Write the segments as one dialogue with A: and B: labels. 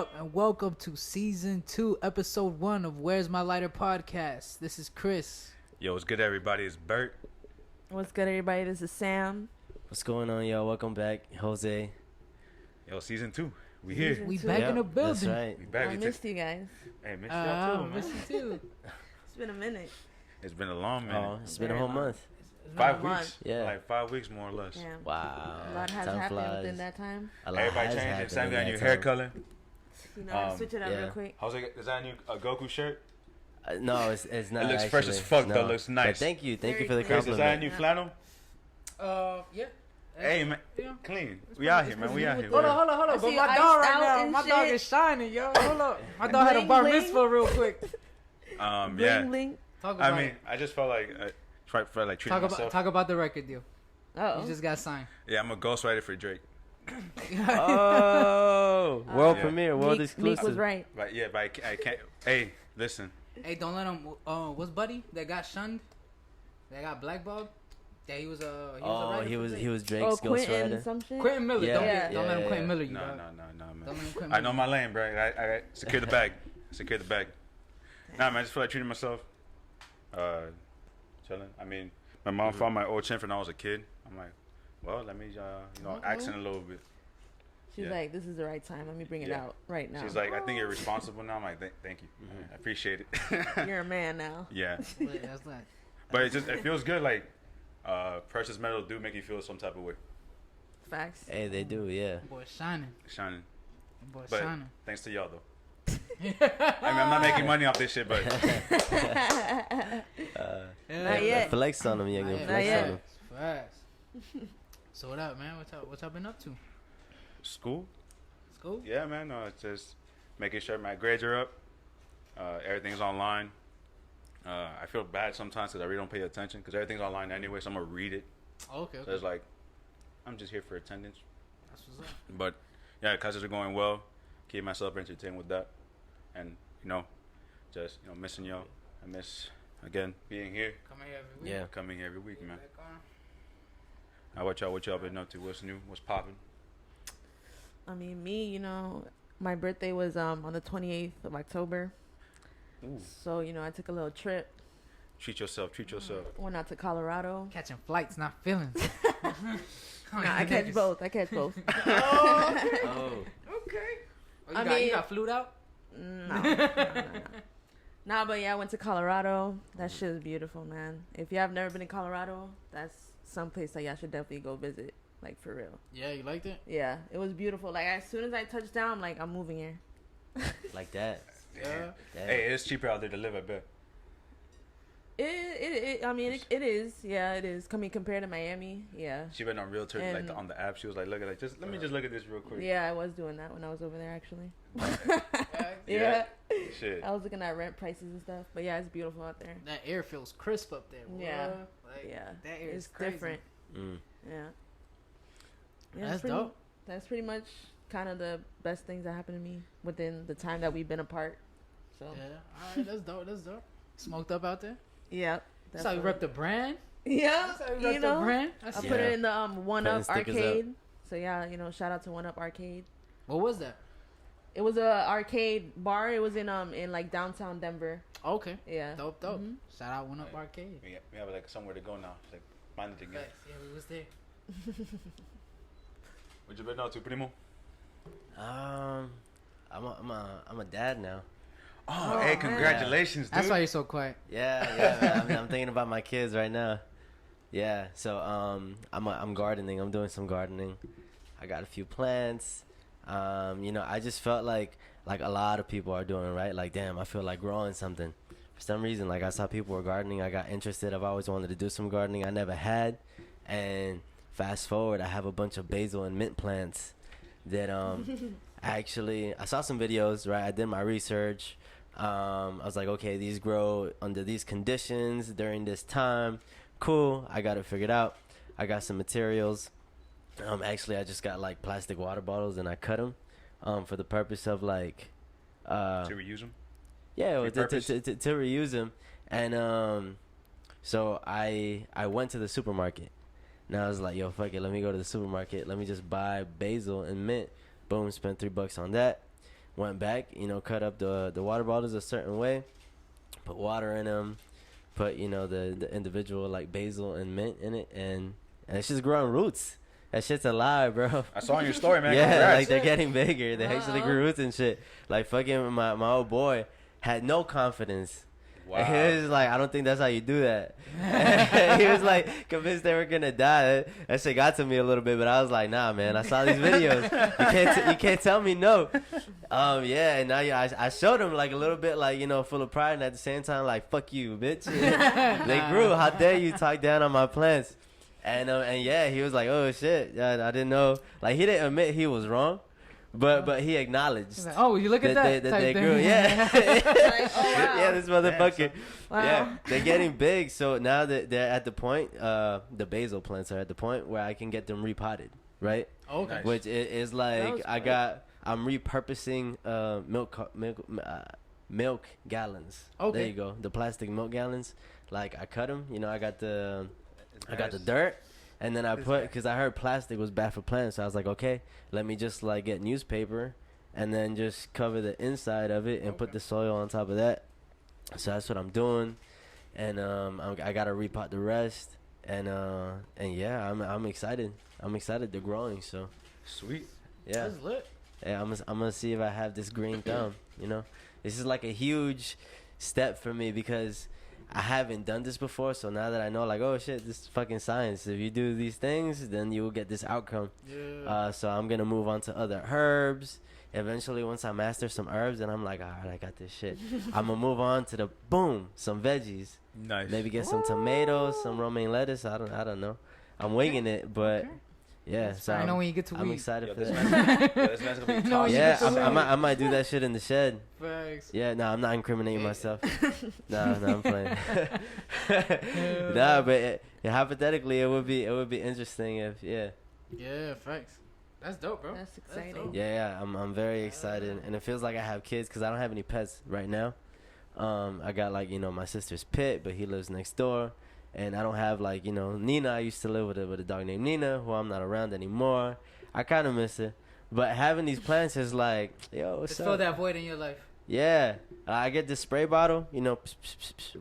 A: up, and welcome to Season 2, Episode 1 of Where's My Lighter podcast. This is Chris.
B: Yo, what's good, everybody? It's Bert.
C: What's good, everybody? This is Sam.
D: What's going on, yo? Welcome back, Jose.
B: Yo, Season 2. We here.
A: We back in the building.
D: That's right.
B: We back.
C: I missed you guys.
B: Hey, missed y'all too, man.
A: Miss you too.
C: It's been a minute.
B: It's been a long minute.
D: Oh, it's been a
C: Very
D: whole
C: long.
D: month.
B: 5
C: month.
B: weeks.
D: Yeah.
B: Like 5 weeks, more or less.
C: Damn.
D: Wow.
C: A lot has
D: Time
C: happened
D: flies.
C: within that time.
D: A lot
B: Everybody
D: has
B: changing.
D: happened
B: Sam
D: in
B: got a
D: that
B: new hair
D: time.
B: color.
C: You know, switch it up
D: yeah.
C: real quick.
B: Jose, is that a new Goku shirt?
D: No, it's not.
B: It looks fresh
D: actually.
B: as fuck,
D: No.
B: though. Looks nice.
D: But thank you
C: Very
D: for the
C: clean.
B: Chris, is that a
D: compliment.
B: new flannel?
A: Yeah.
B: Hey, man.
A: Yeah.
B: Clean. We out here, man. We out here.
A: Hold on.
C: I
A: But
C: see
A: my
C: iced
A: dog right
C: out
A: now,
C: and
A: my dog
C: shit.
A: is shining, yo. Hold up. My dog had a
C: Bling,
A: bar
C: bling.
A: mitzvah real quick.
B: Yeah.
C: Bling bling.
A: Talk about
B: I mean,
A: it.
B: I just felt like felt like treating myself.
A: Talk about the record deal.
C: Oh.
A: You just got signed.
B: Yeah, I'm a ghostwriter for Drake.
D: Oh, world
B: Yeah.
D: premiere, world
C: Meek
D: exclusive.
C: was right.
B: But yeah, but I can't. Hey, listen.
A: Hey, don't let him. What's Buddy that got shunned? That got blackballed? Yeah, he was a writer
D: He
A: for
D: was
A: Drake.
D: Drake's
C: Quentin
D: ghostwriter.
C: some shit.
A: Quentin Miller.
D: Yeah.
A: Don't let him
D: Yeah,
A: Quentin
D: yeah.
A: Miller you.
B: No,
A: dog.
B: man.
A: Don't let him Quentin
B: I know
A: Miller.
B: my lane, bro. I secure the bag. Secure the bag. Nah, man, I just feel like treating myself. Chilling. I mean, my mom found my old chin when I was a kid. I'm like, well, let me, accent a little bit.
C: She's
B: Yeah.
C: like, this is the right time. Let me bring it
B: Yeah.
C: out right now.
B: She's like, I think you're responsible now. I'm like, thank you. I appreciate it.
C: You're a man now.
B: Yeah.
A: Wait, that's not.
B: But it feels good. Like, precious metal do make you feel some type of way.
C: Facts.
D: Hey, they do, yeah.
A: Boy, shining.
B: Shining.
A: Boy,
B: But
A: shining.
B: thanks to y'all, though. I mean, I'm not making money off this shit, but
C: Not yet.
D: Flex on them, young.
A: Not
D: Flex
C: yet.
D: on them.
A: Fast. So what up, man? What y'all been up to?
B: school.
A: School?
B: Yeah, man. No, it's just making sure my grades are up. Everything's online. I feel bad sometimes because I really don't pay attention because everything's online anyway, so I'm going to read it.
A: Oh, okay.
B: So it's like, I'm just here for attendance.
A: That's what's up.
B: But, yeah, classes are going well. Keep myself entertained with that. And, just, missing y'all. I miss, again, being here.
A: Coming here every week.
D: Yeah.
B: Coming here every week, man.
A: Back on.
B: Now, what y'all been up to? What's new? What's popping?
C: I mean, me, my birthday was on the 28th of October.
B: Ooh.
C: So, I took a little trip.
B: Treat yourself.
C: Went out to Colorado.
A: Catching flights, not feelings.
C: Nah, I catch both.
D: Oh.
A: Okay. Oh,
C: I
A: you
C: mean-
A: got flued out?
C: No. Nah, but yeah, I went to Colorado. That shit is beautiful, man. If you have never been to Colorado, that's some place that y'all should definitely go visit. Like, for real.
A: Yeah, you liked it?
C: Yeah, it was beautiful. Like, as soon as I touched down, I'm like, I'm moving here.
D: Like that.
A: Yeah.
D: Damn.
B: Hey, it's cheaper out there to live, I bet.
C: It is. Yeah, it is. Compared to Miami, yeah.
B: She went on Realtor,
C: And-
B: on the app. She was like, look at it. Let me just look at this real quick.
C: Yeah, I was doing that when I was over there, actually.
B: Yeah.
C: Yeah.
B: Shit.
C: I was looking at rent prices and stuff. But yeah, it's beautiful out there.
A: That air feels crisp up there. Boy.
C: Yeah.
A: Like,
C: Yeah.
A: That air
C: It's
A: is crazy.
C: different.
D: Mm.
C: Yeah.
A: That's
C: it's pretty-
A: dope.
C: That's pretty much kind of the best things that happened to me within the time that we've been apart. So,
A: Yeah. All right, that's dope. That's dope. Smoked up out there.
C: yeah.
A: That's how you rep the brand.
C: Yeah.
A: That's how you rep
C: You
A: the
C: know,
A: brand.
C: I
A: That's
C: put
D: Yeah.
C: it in the One Up
D: Putting stickers up.
C: Arcade. So yeah, shout out to One Up Arcade.
A: What was that?
C: It was a arcade bar. It was in like downtown Denver.
A: Okay.
C: Yeah.
A: Dope, dope.
C: Mhm.
A: Shout out One Up Arcade.
B: We have like somewhere to go now. It's like find it again.
A: Facts. Yeah, we was there.
B: What you been up to, primo?
D: I'm a dad now.
B: Oh,
C: Oh,
B: hey,
C: man.
B: congratulations, dude.
A: That's why you're so quiet.
D: Yeah, man. I'm thinking about my kids right now. Yeah, so I'm gardening. I'm doing some gardening. I got a few plants. I just felt like a lot of people are doing it, right? Like, damn, I feel like growing something. For some reason, like I saw people were gardening. I got interested. I've always wanted to do some gardening. I never had. And fast forward, I have a bunch of basil and mint plants that actually I saw some videos, right? I did my research. I was like, okay, these grow under these conditions during this time. Cool. I got it figured out. I got some materials. Actually, I just got like plastic water bottles and I cut them for the purpose of like
B: to reuse them.
D: yeah,
B: Repurpose?
D: to reuse them. And so I went to the supermarket. And I was like, yo, fuck it, let me go to the supermarket. Let me just buy basil and mint. Boom, spent $3 on that. went back, cut up the water bottles a certain way, put water in them, put the individual like basil and mint in it, and it's just growing roots. That shit's alive, bro.
B: I saw on your story, man.
D: Yeah,
B: Congrats.
D: like they're getting bigger. They actually grew roots and shit. Like fucking my old boy had no confidence.
B: Wow.
D: And he was like, I don't think that's how you do that. He was like convinced they were gonna die. That shit got to me a little bit, but I was like, nah, man. I saw these videos. You can't tell me no. Yeah. And now I showed him like a little bit, like full of pride, and at the same time, like, fuck you, bitch. They grew. How dare you talk down on my plants? And yeah, he was like, oh shit, I didn't know. Like he didn't admit he was wrong. But he acknowledged.
A: Like, oh, you look at that.
D: That they grew. Yeah.
C: Like, oh, wow.
D: Yeah, this motherfucker.
C: Wow.
D: Yeah, they're getting big. So now that they're at the point, the basil plants are at the point where I can get them repotted, right?
A: Okay.
B: Nice.
D: Which is
C: That
D: like
C: was
D: I'm repurposing milk gallons.
A: Okay.
D: There you go. The plastic milk gallons. Like I cut them. I got the dirt. And then I put, because I heard plastic was bad for plants, so I was like, okay, let me just like get newspaper and then just cover the inside of it and put the soil on top of that. So that's what I'm doing, and I gotta repot the rest, and yeah, I'm excited. I'm excited they're growing. So
B: Sweet.
D: yeah,
A: That's lit.
D: yeah, I'm gonna see if I have this green thumb. This is like a huge step for me because I haven't done this before, so now that I know, like, oh shit, this is fucking science. If you do these things, then you will get this outcome.
A: Yeah.
D: So I'm gonna move on to other herbs. Eventually, once I master some herbs, and I'm like, all right, I got this shit. I'm gonna move on to some veggies.
B: Nice.
D: Maybe get some tomatoes, some romaine lettuce. I don't know. I'm winging it, but
A: Okay.
D: yeah. So
A: I know when you get to
D: I'm
A: weed.
D: excited
B: Yo,
D: for
B: this
D: that.
B: this man's gonna be
A: No,
B: tossing.
A: you
D: Yeah,
A: get to weed.
D: I might do that shit in the shed.
A: Facts.
D: Yeah, no, I'm not incriminating
A: Yeah.
D: myself. No, I'm playing. Nah, but hypothetically, it would be interesting if
A: Yeah, facts. That's dope, bro.
C: That's exciting.
A: dope.
D: yeah, I'm very excited, and it feels like I have kids because I don't have any pets right now. I got like my sister's pit, but he lives next door, and I don't have like Nina. I used to live with a dog named Nina, who I'm not around anymore. I kind of miss her, but having these plants is like, yo, what's
A: Just
D: up?
A: fill that void in your life.
D: Yeah, I get this spray bottle,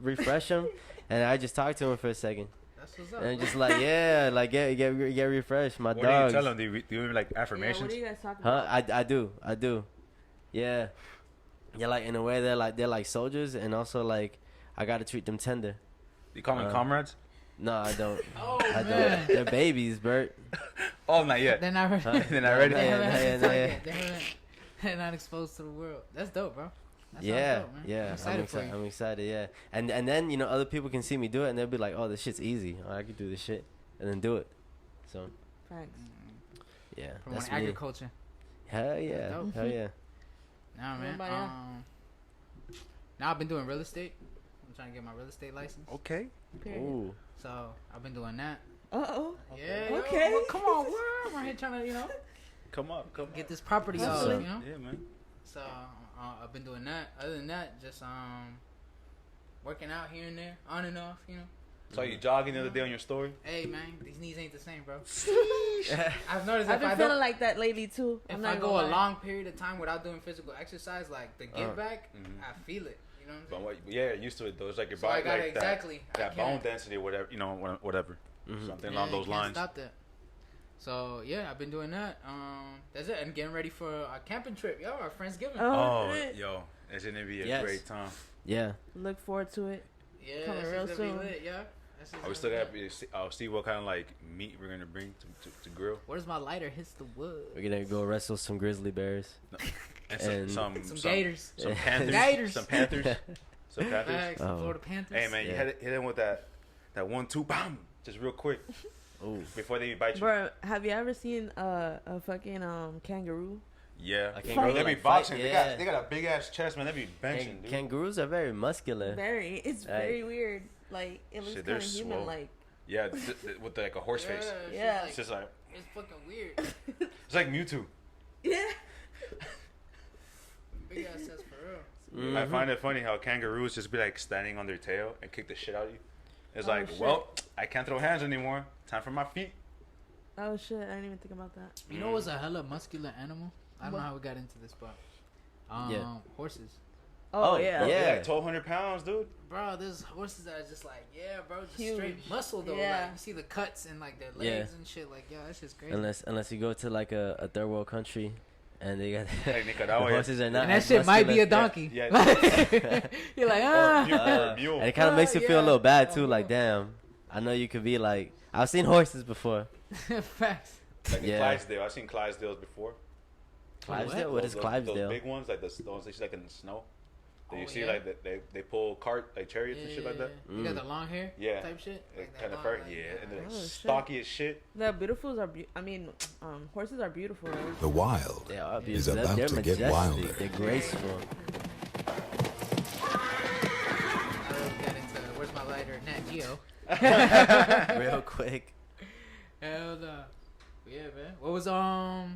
D: refresh him, and I just talk to him for a second,
A: That's what's up.
D: and just like like get refreshed. My
B: What
D: dogs.
B: do you tell them? Do you like
C: Yeah,
B: affirmations?
C: what are you guys talking
D: Huh?
C: about?
D: I do. Yeah. Yeah, like in a way they're like soldiers, and also like I gotta treat them tender.
B: You call them comrades?
D: No, I don't.
A: Oh,
D: I
A: man.
D: don't. They're babies, Bert.
B: Oh, not yet.
A: They're not ready.
D: Huh?
B: They're not ready.
A: They
D: Yeah,
A: haven't had the
D: yeah, yeah.
A: time yet. They're not exposed to the world. That's dope, bro. That sounds
D: Yeah,
A: dope, man.
D: yeah.
A: I'm excited for you.
D: I'm excited. Yeah, and then other people can see me do it, and they'll be like, "Oh, this shit's easy. Oh, I can do this shit," and then do it. So
C: Facts.
D: yeah,
A: Promoting
D: that's me.
A: agriculture.
D: Hell yeah,
A: dope.
D: hell yeah.
A: Nah, man.
C: What about ya?
A: Now I've been doing real estate. I'm trying to get my real estate license.
B: Okay.
C: Period.
D: Ooh,
A: So I've been doing that.
C: Uh-oh.
A: Yeah. yo,
C: Okay.
A: well, come on, bro. I'm right here trying to,
B: Come up. Come
A: get this property off,
C: Hustling.
A: you know.
B: Yeah, man.
A: So I've been doing that. Other than that, just working out here and there, on and off,
B: Saw you jogging the other day on your story.
A: Hey man, these knees ain't the same, bro. I've noticed
C: I've
A: if
C: been
A: I
C: feeling
A: don't,
C: like that lately too. I'm
A: if
C: not
A: I
C: gonna
A: go a
C: lie.
A: long period of time without doing physical exercise, like the give back,
B: Mhm.
A: I feel it. You know what
B: But
A: I'm saying?
B: what, yeah, used to it though. It's like your
A: So I
B: body,
A: gotta
B: like
A: exactly. I
B: that
A: can't-
B: bone density, or whatever. Whatever.
D: Mhm.
B: Something
A: yeah,
B: along
A: you
B: those
A: can't
B: lines.
A: Stop that. So yeah, I've been doing that. That's it. And getting ready for a camping trip. Yo, our Friendsgiving.
C: Oh,
B: Oh,
C: shit.
B: yo, it's gonna be a
D: Yes.
B: great time.
D: yeah.
C: Look forward to it.
A: Yeah,
C: coming
A: this
C: real
A: is gonna
C: soon.
A: be lit. Yeah. This is
B: Are we
A: gonna
B: still
A: be
B: gonna
A: lit.
B: see what kind of like meat we're gonna bring to grill?
A: Where's my lighter? Hits the wood.
D: We're gonna go wrestle some grizzly bears.
B: And
D: And-
A: Some gators.
B: some panthers,
A: Gators.
B: some panthers, some panthers.
A: Facts, the
D: Oh.
A: Florida Panthers.
B: Hey man, you
D: Yeah.
B: hit him with that 1-2, bam, just real quick
D: Ooh,
B: before they bite you.
C: Bro, have you ever seen a fucking kangaroo?
B: Yeah,
D: I
B: bro,
D: can't
B: they
D: go,
B: be
D: like,
B: boxing.
D: fight,
B: They
D: yeah.
B: got a big ass chest, man. They be benching, dude.
D: kangaroos are very muscular.
C: Very. It's
D: Right.
C: very weird. Like it looks
B: Shit,
C: kind
B: they're
C: of human.
B: swole.
C: Like
B: Yeah, with like a horse face.
A: it's
C: Yeah.
B: It's just like
A: it's fucking weird.
B: it's like Mewtwo.
C: yeah.
A: Big ass chest for real.
B: I
D: Mhm.
B: find it funny how kangaroos just be like standing on their tail and kick the shit out of you. It's
C: Oh,
B: like,
C: shit.
B: well, I can't throw hands anymore. Time for my feet.
C: Oh shit! I didn't even think about that.
A: You know what's a hella muscular animal? I don't know
C: What?
A: how we got into this, but
D: Yeah.
A: Horses.
C: Oh,
D: Oh,
C: yeah.
D: yeah.
B: Like 1,200 pounds, dude.
A: Bro, there's horses that are just like, yeah, bro, just
C: Huge.
A: straight muscle though.
C: Yeah.
A: Like you see the cuts in like their
D: Yeah.
A: legs and shit. Like, yeah, that's just crazy.
D: Unless you go to like a third world country, and they got
B: Like
D: the
B: Nicaragua.
D: horses are not.
A: and that
D: as
A: shit might be a
D: muscular.
A: donkey.
B: Yeah.
A: You're like,
B: Or mule,
A: ah.
B: or mule.
D: And it kind of makes you feel a
A: yeah.
D: little bad
A: Oh,
D: too. Like,
A: yeah.
D: damn, I know you could be like. I've seen horses before.
A: Facts.
B: Like in
D: Yeah.
B: Clydesdale. I've seen Clydesdales before.
D: Clydesdale? What is
B: Those
D: Clydesdale?
B: big ones, like the ones that you see like in the snow. That you
A: Oh,
B: see
A: yeah.
B: like they pull cart like chariots and shit like that.
A: You got the long hair
B: Yeah.
A: type shit? Like that
B: Kind of
A: long,
B: fur,
A: like,
B: yeah, and they're
C: Oh, shit.
B: stocky as shit.
C: The beautifuls are. Horses are beautiful. Right?
E: The wild
D: They are
E: is
D: beautiful.
E: about
D: They're
E: to get
D: majestic.
E: wilder.
D: They're graceful.
A: I really got into Where's My Lighter? Nat Geo.
D: Real quick.
A: Hell no. Yeah, man. What was Let's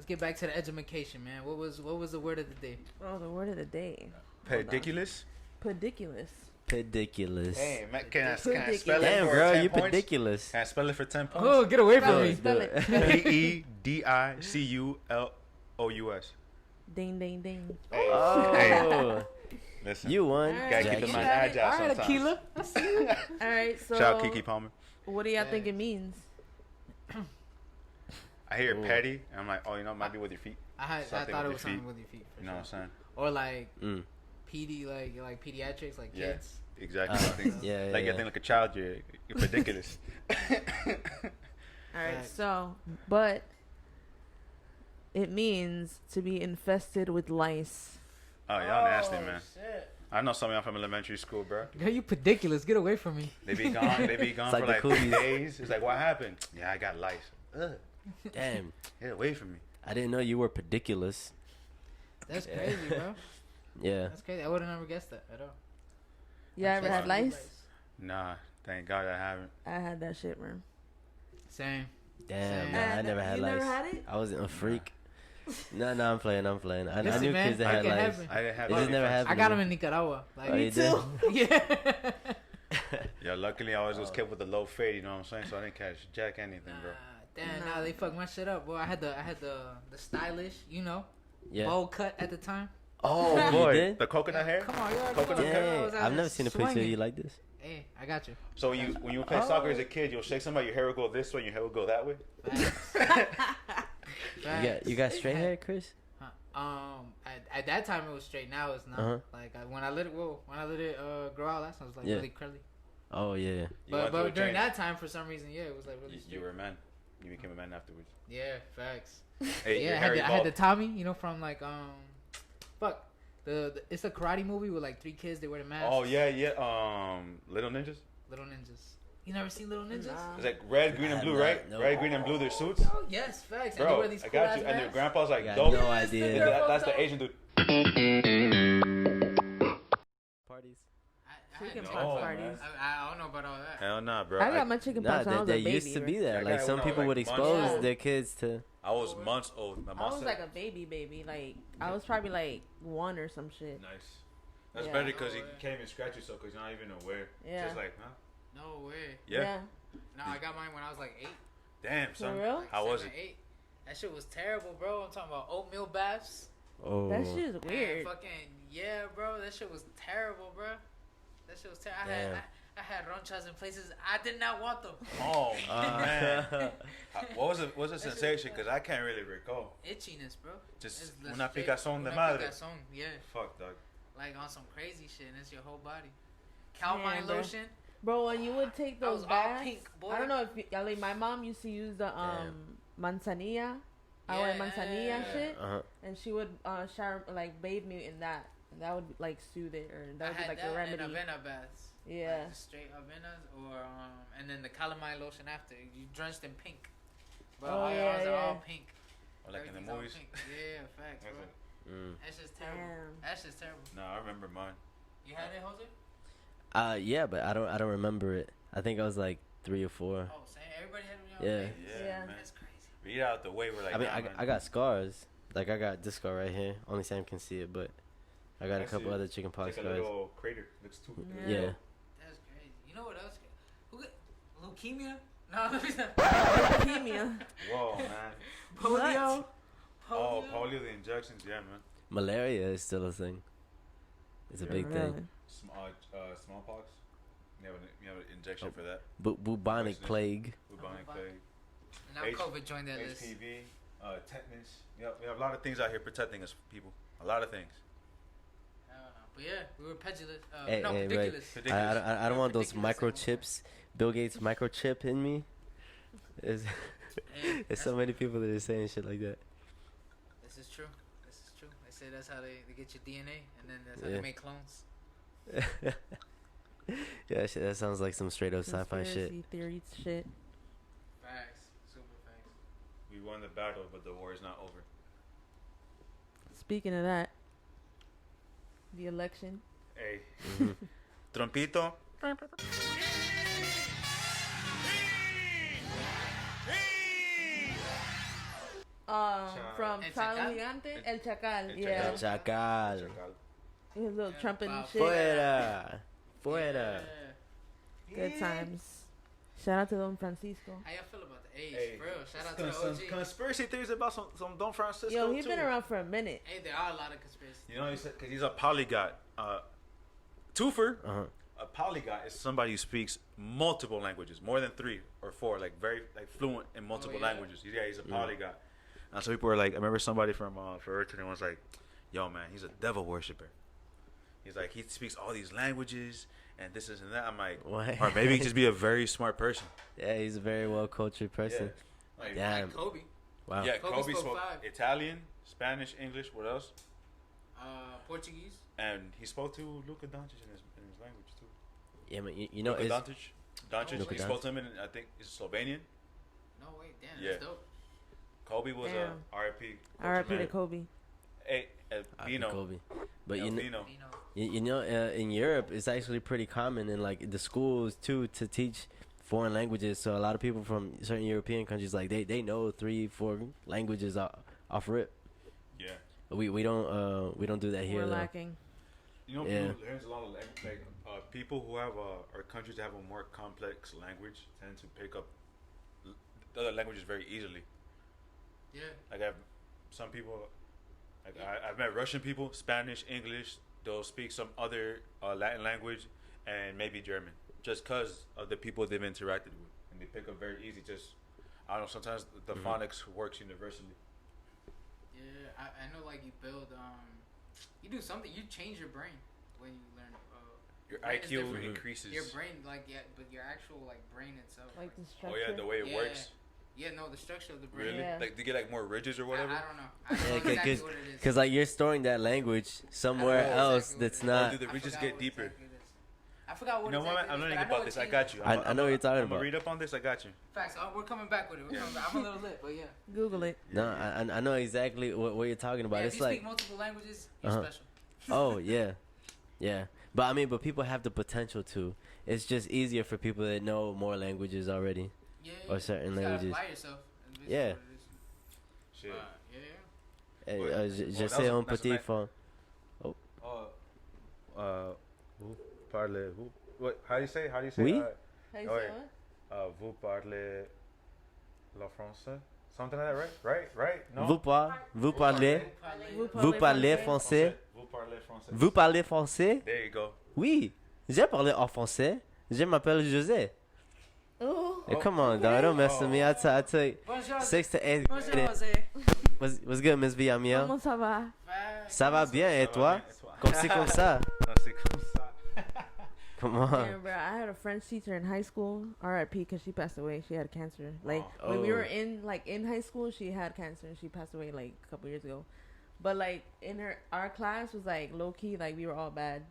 A: get back to the education, man. What was the word of the day?
C: Oh, the word of the day. Hold on.
B: Ridiculous.
C: Pediculous.
D: Pediculous.
B: Hey, man, can I
C: Ridiculous.
B: spell it
D: Damn,
B: for
D: bro,
B: 10
D: you
B: points?
D: pediculous.
B: Can I spell it for 10 points?
A: Oh, get away
C: Spell
A: from
C: it,
A: me.
C: spell
D: Do
C: it.
B: P-E-D-I-C-U-L-O-U-S.
C: Ding, ding, ding.
B: Hey,
D: Oh,
B: hey, listen.
D: you won.
C: Alright,
B: Gotta keep
D: Jackie.
B: the mind
C: Alright,
B: agile
A: All right,
B: sometimes.
A: Aquila. I see you.
C: All right, so
B: Shout out Kiki Palmer.
C: what do y'all think it means?
B: I hear
D: Ooh.
B: petty, and I'm like, oh, you know, it might be with your feet.
A: I
B: Something
A: thought it
B: with
A: was
B: your
A: something
B: feet.
A: with your feet. For
B: You know what
A: sure.
B: I'm saying?
A: Or like
D: Mm.
A: PD, like pediatrics, like
B: Yeah.
A: kids.
B: Exactly.
D: Uh,
B: I think,
D: yeah,
B: like
D: yeah.
B: you think like a child, you're ridiculous.
C: All right,
A: Facts.
C: so but it means to be infested with lice.
B: Oh, y'all nasty, man.
A: Shit.
B: I know some of y'all from elementary school, bro.
A: Girl, you ridiculous. Get away from me.
B: They be gone. They be gone
D: It's like
B: for
D: the
B: like
D: cooties.
B: 3 days. It's like, what happened? Yeah, I got lice. Ugh,
D: Damn.
B: get away from me.
D: I didn't know you were pediculous.
A: That's
D: Yeah.
A: crazy, bro.
D: Yeah.
A: That's crazy. I would have never guessed that at all.
C: You ever had lice?
B: Nah, thank God I haven't.
C: I had that shit, man.
A: Same.
D: Damn,
A: Same.
D: man, I never had
C: you
D: lice.
C: never had it?
D: I wasn't a freak. No, I'm playing. I
A: Listen,
D: knew
A: man,
D: kids that
A: I
D: had
A: can
D: lice.
A: have it.
B: I didn't have.
D: It just
B: any
D: never
B: friends.
A: I got them in Nicaragua. Like,
D: Oh, you
C: Me
D: did?
C: too.
A: yeah.
B: Yeah, luckily I always was kept with the low fade. You know what I'm saying? So I didn't catch jack anything, bro.
A: Damn,
C: Nah.
A: nah, they fucked my shit up, boy. I had the stylish, you know,
D: Yeah.
A: bowl cut at the time.
B: Oh
D: You
B: boy,
D: did?
B: the coconut hair.
A: Come on, you already
B: Coconut
A: know.
B: hair?
A: I was
D: Dang,
A: out
D: I've
A: here
D: never seen a picture of
A: swinging.
D: you like this.
A: Hey, I got you.
B: So when you play
A: Oh.
B: soccer as a kid, you'll shake somebody, your hair will go this way, your hair will go that way.
D: You got straight hair, Chris?
A: At that time it was straight. Now it's not.
D: Uh-huh.
A: Like when I let it grow out last time, it was like
D: Yeah.
A: really curly.
D: Oh yeah.
B: You went
A: But
B: through a
A: during
B: change.
A: that time, for some reason, yeah, it was like really
B: You
A: straight.
B: were a man. You became a man afterwards.
A: Yeah, facts.
B: Hey,
A: Yeah,
B: your
A: I
B: hair
A: had the
B: evolved.
A: Tommy, you know, from like fuck, the it's a karate movie with like 3 kids. They wear the masks.
B: Oh yeah, yeah. Little ninjas.
A: Little Ninjas. You never seen Little Ninjas?
C: Nah.
B: It's like red, green, and
D: Nah,
B: blue,
D: nah,
B: right?
D: no.
B: Red, green, and blue. Their suits.
A: Oh yes, facts. And they
B: Bro,
A: wear these
B: I
A: cool
B: got
A: ass
B: you. And their
A: masks.
B: grandpa's like,
D: I got
B: dope.
D: no
A: Yes,
D: idea.
A: they're
B: That's
A: both
B: the Asian dude.
D: Parties.
A: I
C: Chicken
A: had
C: pox
A: no-
C: parties.
A: I don't know about all that.
B: Hell nah, bro.
C: I got my chicken
D: Nah,
C: pox when I was
D: there
C: a baby.
D: used to be
C: right?
D: that.
B: That
D: Like
B: guy
D: some
B: went on,
D: people
B: like,
D: would
B: months
D: expose
C: old.
D: their kids to.
B: I was months old. My
C: I
B: mom
C: was
B: said,
C: like a baby. Like I was probably like 1 or some shit.
B: nice. That's
C: Yeah.
B: better because
A: No
B: you
A: way.
B: can't even scratch yourself because you're not even aware.
C: Yeah.
B: Just like, huh?
A: No way.
B: Yeah.
A: No, I got mine when I was like 8.
B: Damn,
C: For
B: son.
C: real?
A: Like
B: How was
A: 7,
B: it?
A: 8. That shit was terrible, bro. I'm talking about oatmeal baths.
D: Oh.
C: That shit is
A: And
C: weird.
A: fucking yeah, bro. That shit was terrible, bro. That shit was terrible.
D: Damn.
A: I had ronchas in places I did not want them.
B: Oh, man. What was the
A: That shit
B: sensation?
A: was
B: Because I can't really recall.
A: Itchiness, bro.
B: Just
A: It's
B: una
A: straight-
B: picazón de
A: una
B: madre.
A: picazón, yeah.
B: Fuck, dog.
A: Like on some crazy shit, and it's your whole body. Calamine
C: Damn, bro.
A: lotion.
C: Bro, when you would take
A: I
C: those
A: was all
C: baths,
A: pink, boy.
C: I don't know if like my mom used to use the manzanilla, our
A: Yeah.
C: manzanilla shit,
D: Uh-huh.
C: and she would shower like bathe me in that, and that would like soothe it, or that
A: I
C: would be
A: had
C: like
A: that
C: a remedy.
A: and Avena baths.
C: Yeah.
A: Like just straight Avenas, or and then the calamine lotion after. You drenched in pink. Bro,
C: Oh,
A: all
C: yeah,
A: yours are all
C: yeah.
A: pink.
B: Or like in the
A: Everything's all
B: movies.
A: pink. Yeah, facts,
B: That's
A: bro.
B: it.
D: Mm.
A: That's just terrible.
C: Damn.
A: That's just terrible.
B: No, I remember mine.
A: You had it, Jose?
D: Yeah, but I don't remember it. I think I was like 3 or 4.
A: Oh, same. Everybody had it.
D: Yeah.
B: Yeah,
C: Yeah.
B: man.
A: That's crazy.
B: Read out the way. We're like,
D: I mean,
B: nah, man.
D: I got scars. Like I got this scar right here. Only Sam can see it, but I got
B: I
D: a couple
B: see it.
D: other chicken pox
B: It's like a
D: scars.
B: little crater. Looks too.
C: Yeah.
D: Yeah.
A: That's crazy. You know what else? Who got leukemia? No, let me stop.
C: Leukemia.
B: Whoa, man.
A: Polio.
B: Oh, polio, the injections, yeah, man.
D: Malaria is still a thing. It's a big thing.
B: Smallpox. You have an injection for that.
D: Bubonic plague.
B: Bubonic plague.
A: Now COVID joined that list.
B: HPV, tetanus. We have a lot of things out here protecting us, people. A lot of things.
A: But yeah, we were petulant.
D: Hey,
A: No,
D: hey,
A: ridiculous.
D: I don't want those
A: Ridiculous.
D: microchips. Bill Gates microchip in me. There's,
A: Hey,
D: there's so many people that are saying shit like that.
A: This is true. This is true. They say that's how they get your DNA, and then that's how
D: Yeah.
A: they make clones.
D: Yeah, shit, that sounds like some straight up sci-fi shit.
C: Conspiracy theories shit.
A: Facts. Super facts.
B: We won the battle, but the war is not over.
C: Speaking of that, the election.
B: Hey,
D: Mhm.
B: Trumpito.
C: From
A: El
C: Chalo
A: Chacal?
C: Gigante, El Chacal.
B: El
C: Yeah,
D: El Chacal.
C: his little
A: Yeah,
C: trumpet and
A: Bob.
C: shit.
D: Fuera. Fuera.
A: Yeah.
C: Good times. Shout out to Don Francisco.
A: How y'all feel about the age?
B: Hey,
A: For real. Shout out to the OG.
B: conspiracy theories about some Don Francisco
C: Yo, he's
B: too.
C: been around for a minute.
A: Hey, there are a lot of conspiracies.
B: You know, because he's a polyglot. Twofer,
D: Uh-huh.
B: a polyglot is somebody who speaks multiple languages, more than 3 or 4, like very fluent in multiple
A: yeah?
B: languages. Yeah, he's a polyglot. And so people were like, I remember somebody from Ferriton was like, "Yo, man, he's a devil worshiper." He's like, he speaks all these languages and this and that. I'm like,
D: What?
B: or maybe he could just be a very smart person.
D: Yeah, he's a very well cultured person.
B: Like,
D: Damn.
A: Like Kobe.
D: Wow.
B: yeah,
A: Kobe
B: Kobe
A: spoke
B: spoke
A: 5.
B: Italian, Spanish, English, what else?
A: Portuguese.
B: And he spoke to Luka Doncic in his language too.
D: Yeah, man, you know,
B: Luka
D: it's,
B: Doncic.
D: Luka
B: He spoke
D: Doncic.
B: to him in, I think, is Slovenian.
A: No, wait, damn,
B: Yeah.
A: that's dope.
B: Kobe was
C: Damn.
B: R.I.P.
C: R.I.P. to Kobe.
B: Hey, Vino.
D: Kobe. But
B: El
D: you know,
B: Vino.
A: You know,
D: you know, in Europe, it's actually pretty common in like the schools too to teach foreign languages. So a lot of people from certain European countries, like they know 3-4 languages off rip.
B: Yeah.
D: We don't do that here
C: We're
D: though.
C: lacking.
B: You know,
D: Yeah.
B: there's a lot of people who have or countries that have a more complex language tend to pick up the other languages very easily.
A: yeah.
B: Like I've some people, like I've met Russian people, Spanish, English. They'll speak some other Latin language and maybe German, just because of the people they've interacted with, and they pick up very easy. Just I don't know. Sometimes the phonics works universally.
A: Yeah, I know. Like you build, you do something. You change your brain when you learn.
B: Your
A: brain is
B: IQ
A: different.
B: increases.
A: Your brain, like but your actual like brain itself.
C: Like the
B: Oh
C: structure.
B: yeah, the way it
A: Yeah.
B: works.
A: Yeah, no, the structure of the brain.
B: Really?
C: Yeah.
B: Like they get like more ridges or whatever.
A: I don't know. I don't know
D: Yeah,
A: exactly what it is.
D: because like you're storing that language somewhere
A: I don't know
D: else
A: exactly
D: that's
A: what it is.
D: not.
B: Oh, do the
A: I
B: ridges
A: forgot
B: get
A: what
B: deeper?
A: exactly it is. I forgot what
B: You know what?
A: exactly
B: I'm
A: it is,
B: learning
A: but I know
B: about
A: it
B: this. I
A: changes.
B: got you.
D: I know what you're talking
B: I'm
D: about.
B: gonna read up on this. I got you.
A: Facts. We're coming back with it. We're coming back. I'm a little lit, but yeah.
C: Google it.
D: No, I know exactly what you're talking about.
A: Yeah, if
D: It's
A: you
D: like
A: speak multiple languages, you're
D: Uh-huh.
A: special.
D: oh yeah, yeah. But I mean, but people have the potential to. It's just easier for people that know more languages already.
A: Yeah.
D: Or certain
A: you just
D: languages.
A: Gotta apply yourself. and basically
D: Yeah.
A: what it is.
B: Shit.
A: Yeah.
B: Well,
D: Je
B: that
D: sais
B: was-
D: un
B: that's
D: petit
B: nice.
D: fond.
B: Vous parlez. What? How do you say? How do you say?
D: Oui?
C: How you
B: Oh,
C: say
B: yeah.
C: what?
B: Vous parlez le français? Something like that, right? Right? No.
D: Vous parlez, vous parlez français.
B: Vous parlez français.
D: Vous parlez français?
B: There you go.
D: Oui, j'ai parlé en français. Je m'appelle José.
C: Oh.
D: Hey, come on, dog. Don't mess with me. I took
A: Bonjour.
D: 6 to 8
A: Bonjour,
D: grade.
A: José.
D: What's good, Miss Villamia?
C: Comment ça va?
D: Ça va bien, et
B: Ça va
D: toi?
B: bien, et toi?
D: Comme c'est comme ça.
B: Ah, c'est comme ça.
D: Come
C: Yeah,
D: on.
C: bro. I had a French teacher in high school. R.I.P. Because she passed away. She had cancer. Like
B: Oh.
C: when we were
D: Oh.
C: in high school, she had cancer and she passed away like a couple years ago. But like in our class was like low key. Like we were all bad.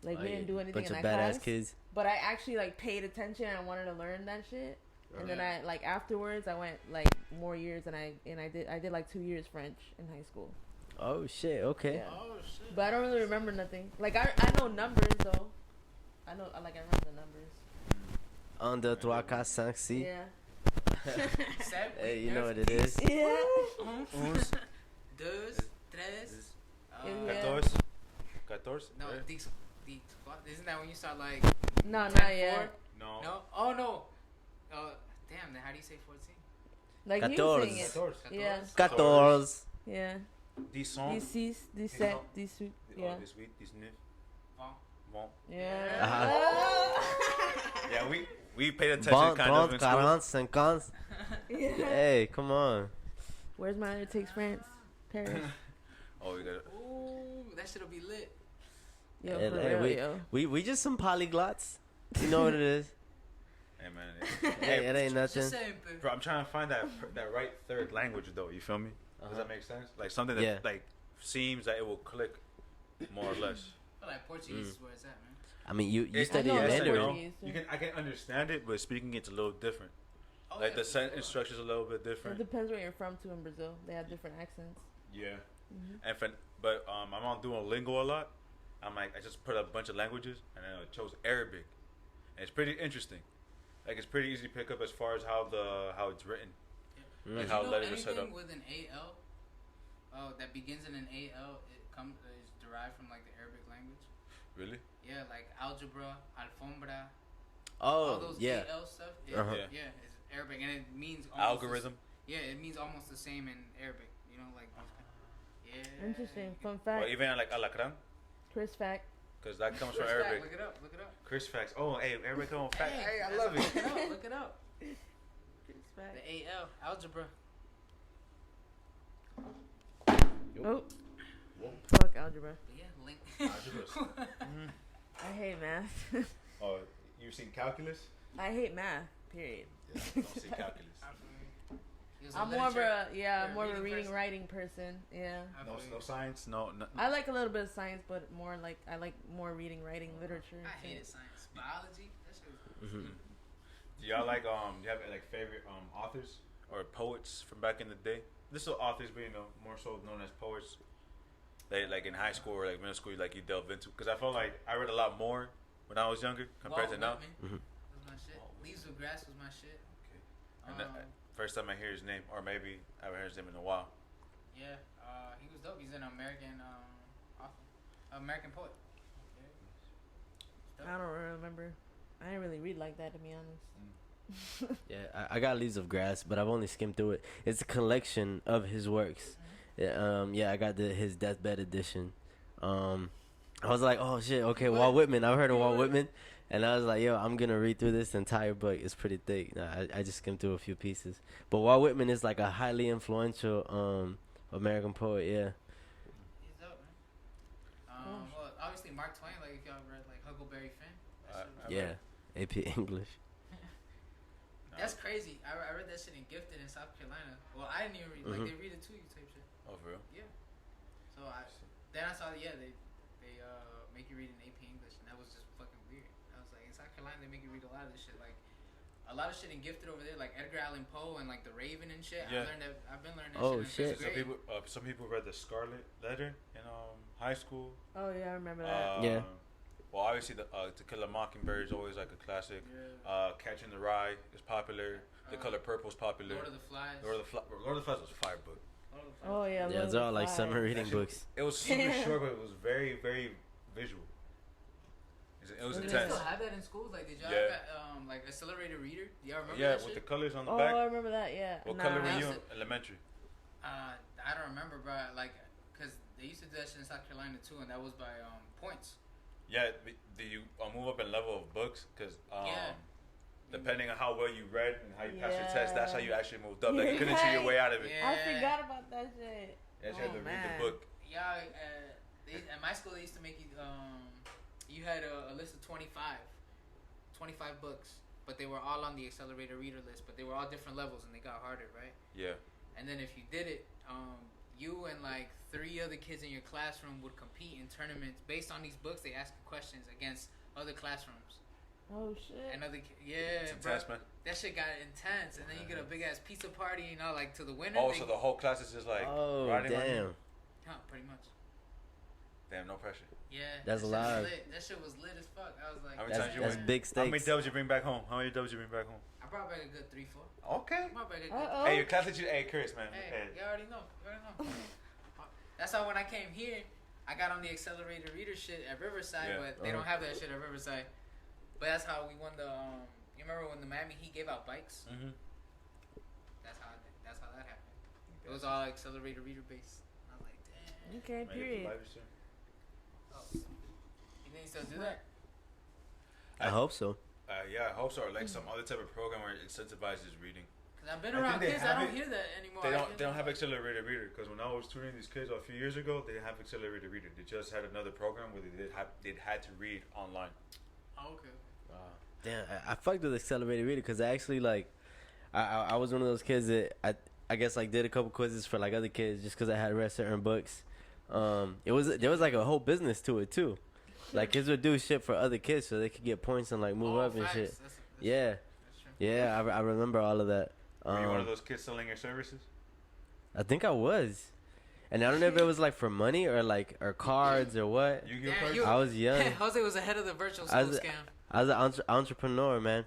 C: Like we didn't do anything
D: Bunch
C: in
D: of
C: that
D: badass
C: class.
D: kids.
C: But I actually like paid attention and I wanted to learn that shit. And then
B: Yeah.
C: I like afterwards I went like more years and I did like 2 years French in high school.
D: Oh, shit. Okay.
C: Yeah.
A: Oh shit.
C: But I don't really remember nothing. Like I know numbers though. I remember the numbers.
D: 1, 2, 3, 4, 5, 6.
C: Yeah.
A: Seven,
D: Hey, you
A: eight,
D: know
A: neuf,
D: what it is.
C: Yeah.
A: un, deux, tres.
C: Yeah.
B: 14. 14?
A: No,
B: right?
A: isn't that when you start like
C: No,
A: 10,
C: not yet.
A: 4?
B: No.
A: No. Oh no. Damn. Then how do you say 14?
C: Like you
D: 14.
C: saying it.
B: 14.
C: Yeah.
D: 14.
C: Yeah.
B: These songs.
C: These set, these yeah.
B: This week, these new.
A: Bon.
B: Bon.
C: Yeah.
B: Yeah, we paid attention
D: Bon,
B: kind of
D: 30,
B: in school.
D: 40, 50. Hey, come on.
C: Where's my It Takes France? Paris.
B: Oh, we got it.
A: Ooh, that shit'll be lit.
C: Yo,
D: Hey,
C: for
D: hey,
C: real, yo.
D: we just some polyglots. You know what it is.
B: Hey man,
D: Hey, it ain't nothing.
A: Just saying, but
B: bro, I'm trying to find that right third language though. You feel me? Does that make sense? Like something that
D: Yeah.
B: like seems that it will click more or less.
A: I feel like Portuguese is where it's at, man.
D: I mean, you
B: It-
D: study
C: I know
B: yes and
D: Mandarin.
B: no.
C: Portuguese,
B: You can I can understand it, but speaking it's a little different.
A: Oh,
B: Like
A: yeah,
B: the
A: for
B: sentence
A: sure.
B: structure's a little bit
C: It
B: different.
C: depends where you're from too in Brazil. They have different accents.
B: Yeah.
C: Mhm.
B: And but I'm on Duolingo a lot. I'm like I just put a bunch of languages and then I chose Arabic. And it's pretty interesting. Like it's pretty easy to pick up as far as how it's written.
D: Mm.
B: Like
A: Did
B: how
A: you know
B: letters are set
A: anything
B: up.
A: with an AL? Oh, that begins in an AL. It comes is derived from like the Arabic language.
B: Really?
A: Yeah, like algebra, alfombra, all
D: Oh,
A: those
D: yeah.
A: AL stuff. It,
D: Uh-huh.
A: Yeah, it's Arabic, and it means almost
B: Algorithm.
A: Yeah, it means almost the same in Arabic. You know, like yeah.
C: Interesting. Fun
B: Or
C: fact.
B: even like alacran,
C: Chris fact.
B: because that comes from
A: Chris Fact,
B: Arabic.
A: Look it up. Look it up.
B: Chris facts. Oh, hey, Arabic come on fact. Hey, I
A: that's-
B: love
A: Look it
B: it.
A: up. Look it up.
C: Chris fact.
A: The AL algebra.
C: Oh. Fuck algebra.
A: But yeah, link.
B: Algebras.
C: I hate math.
B: Oh, you seen calculus?
C: I hate math. Period.
B: Yeah, don't see calculus.
A: He was a
C: I'm more of
A: literature-
C: a
A: yeah,
C: I'm more of a
A: reading
C: reading
A: person.
C: writing person. Yeah.
A: I
B: No,
A: feel
B: no
A: you.
B: science. No.
C: I like a little bit of science, but more like I like more reading, writing, literature.
A: I hated science. Biology. That shit was
D: Mhm.
B: Do y'all like do you have like favorite authors or poets from back in the day? This is authors, but you know more so known as poets. They like in high school or like middle school, like you delve into. Because I felt like I read a lot more when I was younger compared
A: Walt
B: to now.
A: Whitman
D: Mhm.
A: was my shit. Leaves of Grass was my shit.
B: And
A: Um,
B: first time I hear his name, or maybe I haven't heard his name in a while.
A: yeah, he was dope. He's an American author, American poet. Yeah.
C: I don't remember. I didn't really read like that, to be honest.
D: Yeah, I got Leaves of Grass, but I've only skimmed through it. It's a collection of his works. Yeah, I got his deathbed edition. I was like, oh shit, okay,
A: What?
D: Walt Whitman. I've heard of Walt Whitman, and I was like, yo, I'm gonna read through this entire book. It's pretty thick. No, I just skimmed through a few pieces. But Walt Whitman is like a highly influential American poet. Yeah.
A: He's dope, man. Well, obviously Mark Twain. Like if y'all read like Huckleberry Finn. That shit was-
D: Yeah. AP English.
A: That's crazy. I read that shit in Gifted in South Carolina. Well, I didn't even read. Like they read it to you type shit.
B: Oh, for real?
A: So then I saw they make you read in AP English, and that was just fucking weird. I was like, in South Carolina they make you read a lot of this shit, like a lot of shit in Gifted over there, like Edgar Allan Poe and like The Raven and shit.
B: Yeah.
A: I've been learning that
D: Oh,
A: shit.
D: shit.
A: In fifth grade.
B: Some people read the Scarlet Letter in high school.
C: Oh yeah, I remember that.
D: Yeah.
B: Well, obviously the To Kill a Mockingbird is always like a classic.
A: Yeah.
B: Catching the Rye is popular. The Color Purple is popular.
A: Lord of the Flies.
B: Lord of the Flies was a fire book.
A: Lord of the Flies.
C: Oh yeah.
D: Yeah,
C: Lord
D: they're
C: of
D: all
C: the
D: like
C: Flies.
D: summer reading
B: That shit-
D: books.
B: It was super short, but it was very, very visual. It was
C: Do
A: Do
C: they
A: they
B: intense.
A: still have that in schools? Like, did y'all
B: Yeah.
A: have like accelerated reader? Do y'all remember
B: Yeah,
A: that
B: with the
A: shit?
B: colors on the
C: Oh,
B: back.
C: I remember that. Yeah.
B: What
C: Nah.
B: color were you
A: That's
B: in elementary?
A: I don't remember, bro. Like, cause they used to do that shit in South Carolina too, and that was by points.
B: Yeah, do you move up in level of books? Because
A: Yeah.
B: depending on how well you read and how you passed your test, that's how you
C: Yeah.
B: actually moved up. Like you couldn't see your way out of it.
A: Yeah.
C: I forgot about that shit.
B: You actually had to
C: Oh,
B: read
C: man.
B: the book.
A: Yeah, at my school they used to make you you had a list of 25 books, but they were all on the accelerator reader list, but they were all different levels and they got harder, right?
B: Yeah.
A: And then if you did it, you and like 3 other kids in your classroom would compete in tournaments based on these books. They ask you questions against other classrooms
C: Oh shit.
A: and yeah,
B: It's
A: bro,
B: intense, man.
A: that shit got intense. And then you get a big ass pizza party, you know, like to the winner.
B: Oh,
A: they-
B: so the whole class is just like
D: Oh
B: riding on you?
D: damn.
A: Huh, pretty much.
B: Damn, no pressure.
A: Yeah,
D: That's
A: that shit was
D: live.
A: lit. That shit was lit as fuck. I was like,
B: How many
D: That's
B: times you
D: that's
B: win?
D: big
B: How many
D: stakes.
B: dubs you bring back home? How many dubs you bring back home?
A: I brought back a good 3-4.
B: Okay.
A: I brought back a good.
C: Uh-oh.
B: Hey, your class teacher. Hey, Chris, man.
A: Hey,
B: Hey.
A: you already know. You already know. That's how when I came here, I got on the accelerated reader shit at Riverside,
B: Yeah.
A: but they don't have that shit at Riverside. But that's how we won the. You remember when the Miami Heat gave out bikes?
B: Mm-hmm.
A: That's how that happened. It It was all accelerated reader based. I was like, damn.
C: Okay,
B: Might get the
C: period.
B: lighter soon.
A: Oh. You think you still do that?
D: I hope so.
B: Yeah, I hope so. Or like some other type of program where it incentivizes reading.
A: Cause I've been
B: I
A: around
B: think they
A: kids, I
B: have
A: don't
B: it.
A: hear that anymore.
B: They don't have accelerated reader because when I was tutoring these kids a few years ago, they didn't have accelerated reader. They just had another program where they had to read online.
A: Oh, okay.
D: Damn, I fucked with accelerated reader because I actually like, I was one of those kids that I guess like did a couple quizzes for like other kids just because I had read certain books. There was like a whole business to it too. Like kids would do shit for other kids so they could get points and like move up and
A: facts.
D: shit.
A: That's
D: Yeah,
A: That's true.
D: yeah, I remember all of that.
B: Were you one of those kids selling your services?
D: I think I was, and I don't know if it was like for money or like or cards or what.
B: Yu-Gi-Oh
A: Yeah,
B: cards?
A: you-
D: I was young.
A: Jose was ahead of the virtual
D: I
A: school
D: was-
A: scam.
D: I was an entrepreneur, man.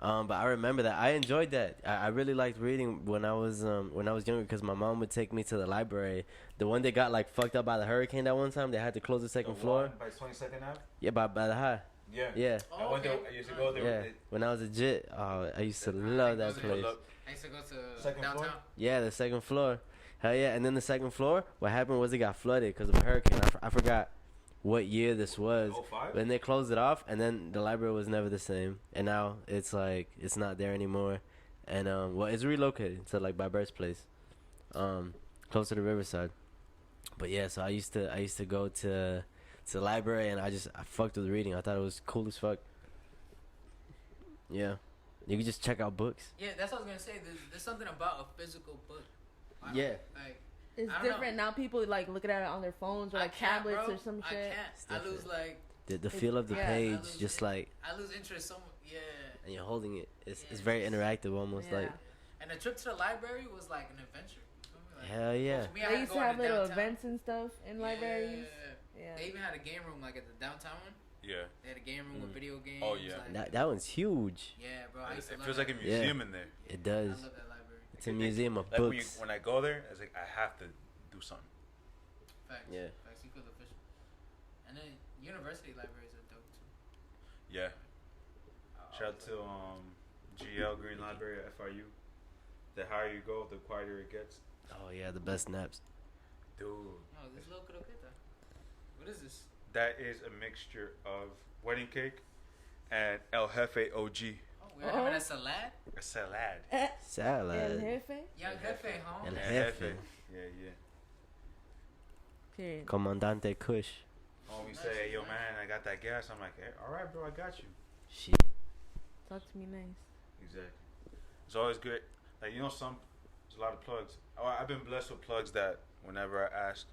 D: But I remember that. I enjoyed that. I really liked reading when I was younger because my mom would take me to the library. The one that got like fucked up by the hurricane that one time. They had to close the second floor.
B: By 22nd Ave?
D: Yeah, by the high.
B: Yeah.
D: Yeah,
B: I went there. I used to go there.
D: yeah. When I was a jit, I used to love that place.
A: I used to go to
B: Second
A: downtown.
B: floor?
D: Yeah, the second floor. Hell yeah. And then the second floor, what happened was it got flooded because of a hurricane. I forgot what year this was.
B: 05?
D: Then they closed it off, and then the library was never the same. And now it's like it's not there anymore. And well, it's relocated to like by Bert's place, close to the riverside. But yeah, so I used to go to the library, and I fucked with reading. I thought it was cool as fuck. Yeah, you could just check out books.
A: Yeah, that's what I was gonna say. There's something about a physical book. I don't-
D: Yeah.
A: Like
C: It's
A: I don't
C: different now. People like looking at it on their phones or
A: I
C: like
A: can't,
C: tablets
A: bro.
C: or some
A: I
C: shit.
A: can't.
D: It's
A: I lose
D: different.
A: like
D: The feel of the
C: Yeah, I
D: page,
A: lose
D: just
A: it.
D: like,
A: I lose interest. Yeah.
D: and you're holding it. It's
A: Yeah,
D: very
A: it's-
D: interactive, almost
C: Yeah.
D: like.
A: And the trip to the library was like an adventure. You feel me? Like,
D: Hell yeah.
A: for me, I
C: They
A: had to
C: used
A: go
C: to have
A: into
C: little
A: downtown.
C: events and stuff in libraries.
A: Yeah.
C: Yeah.
A: They even had a game room like at the downtown one.
B: Yeah.
A: They had a game room with video games.
B: Oh, yeah.
A: Like,
D: That one's huge.
A: yeah, bro. I used to
B: It
A: love
B: feels
A: that.
B: like a museum in there.
D: It
A: I
D: does.
A: love that library.
D: It's a museum of
B: Like
D: books.
B: when I go there, it's like I have to do something.
A: Facts.
D: Yeah.
A: Facts. You feel official. And then university libraries are dope too.
B: Yeah.
A: I
B: Shout out
A: was
B: to GL Green Library at FIU. The higher you go, the quieter it gets.
D: Oh yeah, the best naps.
B: Dude,
A: Oh, this loco croqueta. What is this?
B: that is a mixture of wedding cake and El Jefe OG.
A: Oh, we're having a salad.
B: A salad.
C: El
D: Salad.
C: Jefe.
A: Young Jefe, huh?
D: El
B: El
D: Jefe.
B: Yeah, yeah.
C: Period.
D: Comandante Kush.
B: Homie
A: Nice,
B: say, yo
A: nice.
B: man, I got that gas. I'm like, hey, all right, bro, I got you.
D: Shit.
C: Talk to me nice.
B: Exactly. It's always good. Like, you know, there's a lot of plugs. Oh, I've been blessed with plugs that whenever I ask,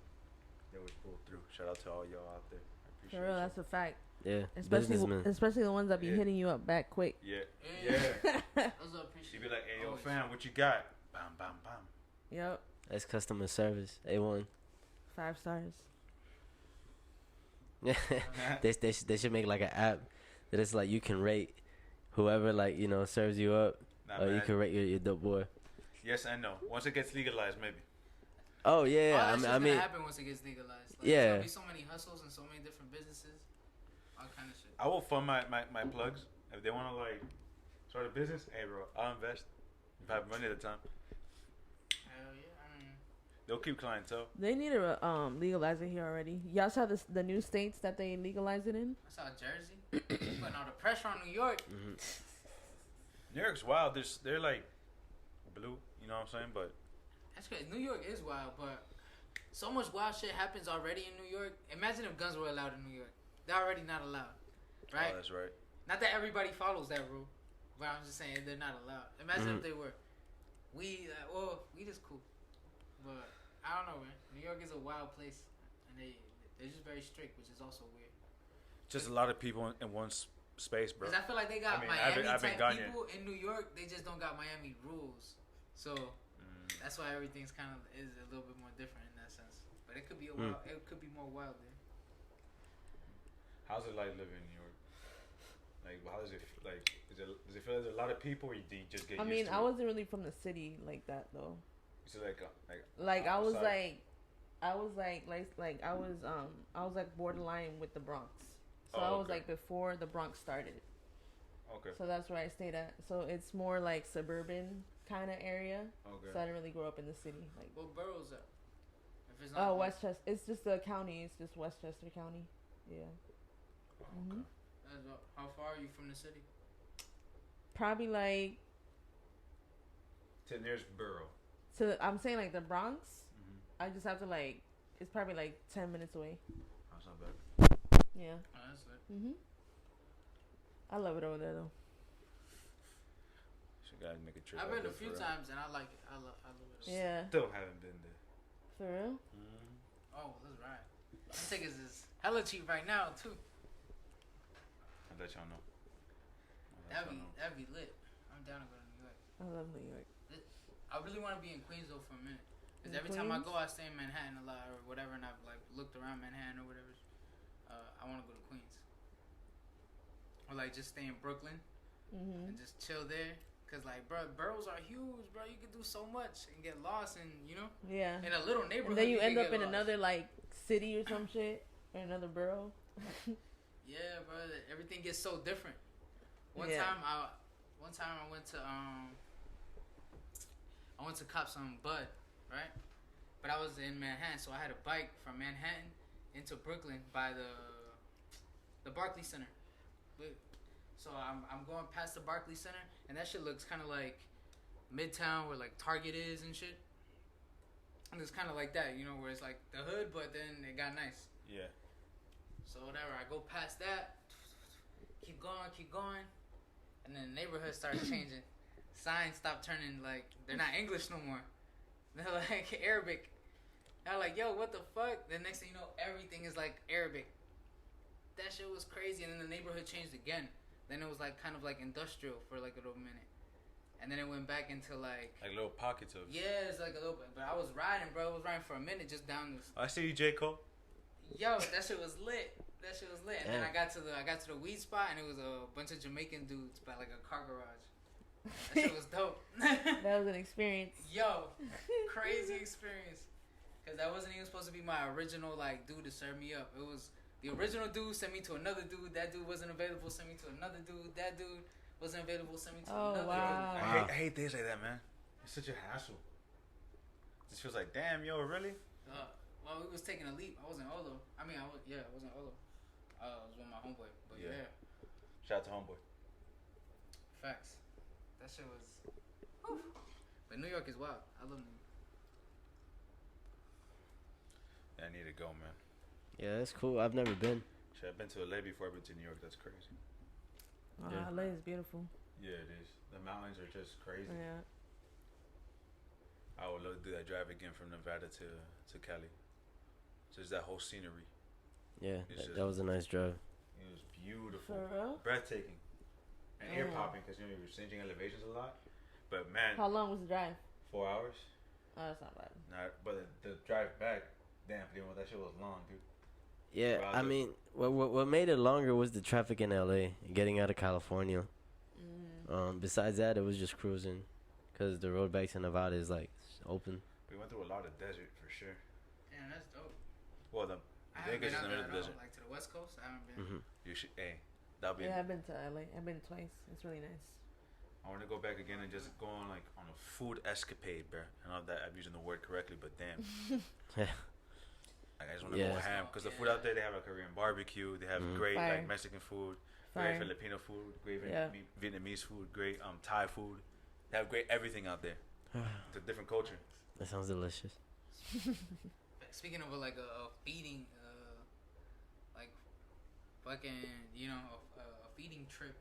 B: they would pull through. Shout out to all y'all out there. I appreciate
C: For real,
B: you.
C: that's a fact.
D: Yeah.
C: Especially
D: Businessman.
C: the ones that be
B: Yeah.
C: hitting you up back quick.
B: Yeah.
A: Yeah.
B: Yeah.
A: Those are
B: She
A: appreciated.
B: be like, hey, yo,
A: Always.
B: fam, what you got? Bam, bam, bam.
C: Yep.
D: That's customer service. A1.
C: 5 stars.
D: Yeah. they should make like an app that it's like you can rate whoever like serves you up,
B: Nah,
D: or you
B: man.
D: can rate your dope boy.
B: Yes and no. Once it gets legalized, maybe.
D: Oh yeah,
A: All that
D: I
A: shit's
D: mean,
A: gonna happen once it gets legalized. Like,
D: Yeah.
A: There's gonna be so many hustles and so many different businesses. All kind of shit.
B: I will fund my plugs. If they want to, like, start a business, hey, bro, I'll invest. If I have money at the time,
A: Hell yeah. I mean,
B: they'll keep clientele.
C: They need to legalize it here already. Y'all saw the new states that they legalized it in?
A: I saw Jersey putting all the pressure on New York.
D: Mhm.
B: New York's wild. They're like blue, you know what I'm saying? But
A: That's crazy. New York is wild, but so much wild shit happens already in New York. Imagine if guns were allowed in New York. They're already not allowed, right?
B: oh, that's right.
A: Not that everybody follows that rule, but I'm just saying they're not allowed. Imagine
D: Mhm.
A: if they were. Weed is cool, but I don't know, man. New York is a wild place, and they're just very strict, which is also weird.
B: Just a lot of people in one space, bro.
A: Cause I feel like they got
B: I mean, I've
A: Miami
B: been
A: type
B: gone yet.
A: people in New York. They just don't got Miami rules, so
B: Mm.
A: that's why everything's kind of is a little bit more different in that sense. But it could be it could be more wild there.
B: How's it like living in New York? Like, how does it like? Does it feel like there's a lot of people, or do you just get
C: I
B: used
C: mean,
B: to
C: I
B: it?
C: wasn't really from the city like that though.
B: Is it like
C: Like I was
B: outside?
C: I was like borderline with the Bronx. So
B: Oh,
C: I was
B: okay.
C: like before the Bronx started.
B: okay.
C: So that's where I stayed at. So it's more like suburban kind of area,
B: Okay.
C: so I didn't really grow up in the city. Like,
A: What borough's that? If it's
C: oh,
A: like-
C: Westchester. It's just a county. It's just Westchester County. Yeah.
B: Okay.
A: How far are you from the city?
C: Probably like
B: To the nearest borough.
C: I'm saying like the Bronx.
B: Mm-hmm.
C: I just have to like. It's probably like 10 minutes away.
B: That's not bad.
C: Yeah.
A: Oh, that's it.
C: Mhm. I love it over there though.
B: So gotta make a trip.
A: I've
B: out
A: been
B: there
A: a few
B: for real.
A: times and I like it. I love it.
C: Yeah.
B: Still haven't been there.
C: For real.
B: Mm-hmm.
A: Oh, that's right. The tickets is hella cheap right now too.
B: I'll let y'all know.
A: That'd be lit. I'm down to go to New York.
C: I love New York.
A: I really want to be in Queens though for a minute. Cause
C: In
A: every time I
C: Queens?
A: go, I stay in Manhattan a lot or whatever, and I've like looked around Manhattan or whatever. I want to go to Queens. Or like just stay in Brooklyn
C: Mhm.
A: and just chill there. Cause like, bro, boroughs are huge, bro. You can do so much and get lost, and you know,
C: Yeah.
A: in a little neighborhood.
C: And then you
A: can
C: end up
A: get
C: in
A: lost.
C: another like city or some shit or another borough.
A: Yeah, bro. Everything gets so different. One
C: Yeah.
A: time I went to cop some bud, right? But I was in Manhattan, so I had a bike from Manhattan into Brooklyn by the Barclays Center. So I'm going past the Barclays Center, and that shit looks kind of like Midtown, where like Target is and shit. And it's kind of like that, you know, where it's like the hood, but then it got nice.
B: Yeah.
A: So whatever, I go past that, keep going, and then the neighborhood starts changing. Signs stop turning like they're not English no more. They're like Arabic. I'm like, yo, what the fuck? The next thing you know, everything is like Arabic. That shit was crazy, and then the neighborhood changed again. Then it was like kind of like industrial for like a little minute, and then it went back into like
B: Like little pockets of.
A: yeah, it's like a little bit. But I was riding, bro. I was riding for a minute just down this.
B: I see you, J. Cole.
A: Yo, that shit was lit. That shit was lit. And then
D: Yeah.
A: I got to the weed spot, and it was a bunch of Jamaican dudes by like a car garage. That shit was dope.
C: That was an experience.
A: Yo, crazy experience. Cause that wasn't even supposed to be my original like dude to serve me up. It was the original dude sent me to another dude. That dude wasn't available. Sent me to another dude. That dude wasn't available. Sent me to
C: Oh,
A: another
C: wow.
B: I hate things like that, man. It's such a hassle. It just feels like, damn, yo, really?
A: dude. Well, we was taking a leap. I wasn't Olo. I wasn't Olo. I was with my homeboy. But
B: Yeah.
A: yeah,
B: Shout out to homeboy.
A: facts. That shit was. Whew. But New York is wild. I love New York.
B: Yeah, I need to go, man.
D: Yeah, that's cool. I've never been.
B: Shit, I've been to LA before I've been to New York. That's crazy.
C: Oh,
D: Yeah.
C: LA is beautiful.
B: Yeah, it is. The mountains are just crazy.
C: Yeah.
B: I would love to do that drive again from Nevada to Cali. Just that whole scenery.
D: Yeah,
B: It's
D: that
B: just-
D: was a nice drive.
B: It was beautiful.
C: For real?
B: Breathtaking. And ear
C: Yeah.
B: popping because, you know, you're changing elevations a lot. But, man,
C: How long was the drive?
B: 4 hours.
C: Oh, that's not bad.
B: But the drive back, damn, you know, that shit was long, dude.
D: Yeah,
B: Wow,
D: I
B: the-
D: mean, what made it longer was the traffic in LA, getting out of California. Besides that, it was just cruising, because the road back to Nevada is like open.
B: We went through a lot of desert for sure.
A: Damn, that's dope.
B: Well, the
A: I haven't
B: Vegas
A: been
B: is
A: out
B: in the
A: there
B: middle of
A: at
B: the
A: all.
B: desert.
A: Like to the West Coast, I haven't been.
D: Hmm.
B: You should, that'll be.
C: Yeah, I've been to LA. I've been twice. It's really nice.
B: I want to go back again and just go on like on a food escapade, bro. I know that I'm using the word correctly, but damn.
D: Yeah.
B: Like, I just want to
D: Yeah.
B: go ham because the food out there, they have a Korean barbecue, they have
D: Mhm.
B: great
C: Fire.
B: like Mexican food,
C: Fire.
B: great Filipino food, great
C: Yeah.
B: Vietnamese food, great Thai food. They have great everything out there. It's a different culture.
D: That sounds delicious.
A: Speaking of like a feeding, like fucking, you know, a feeding trip.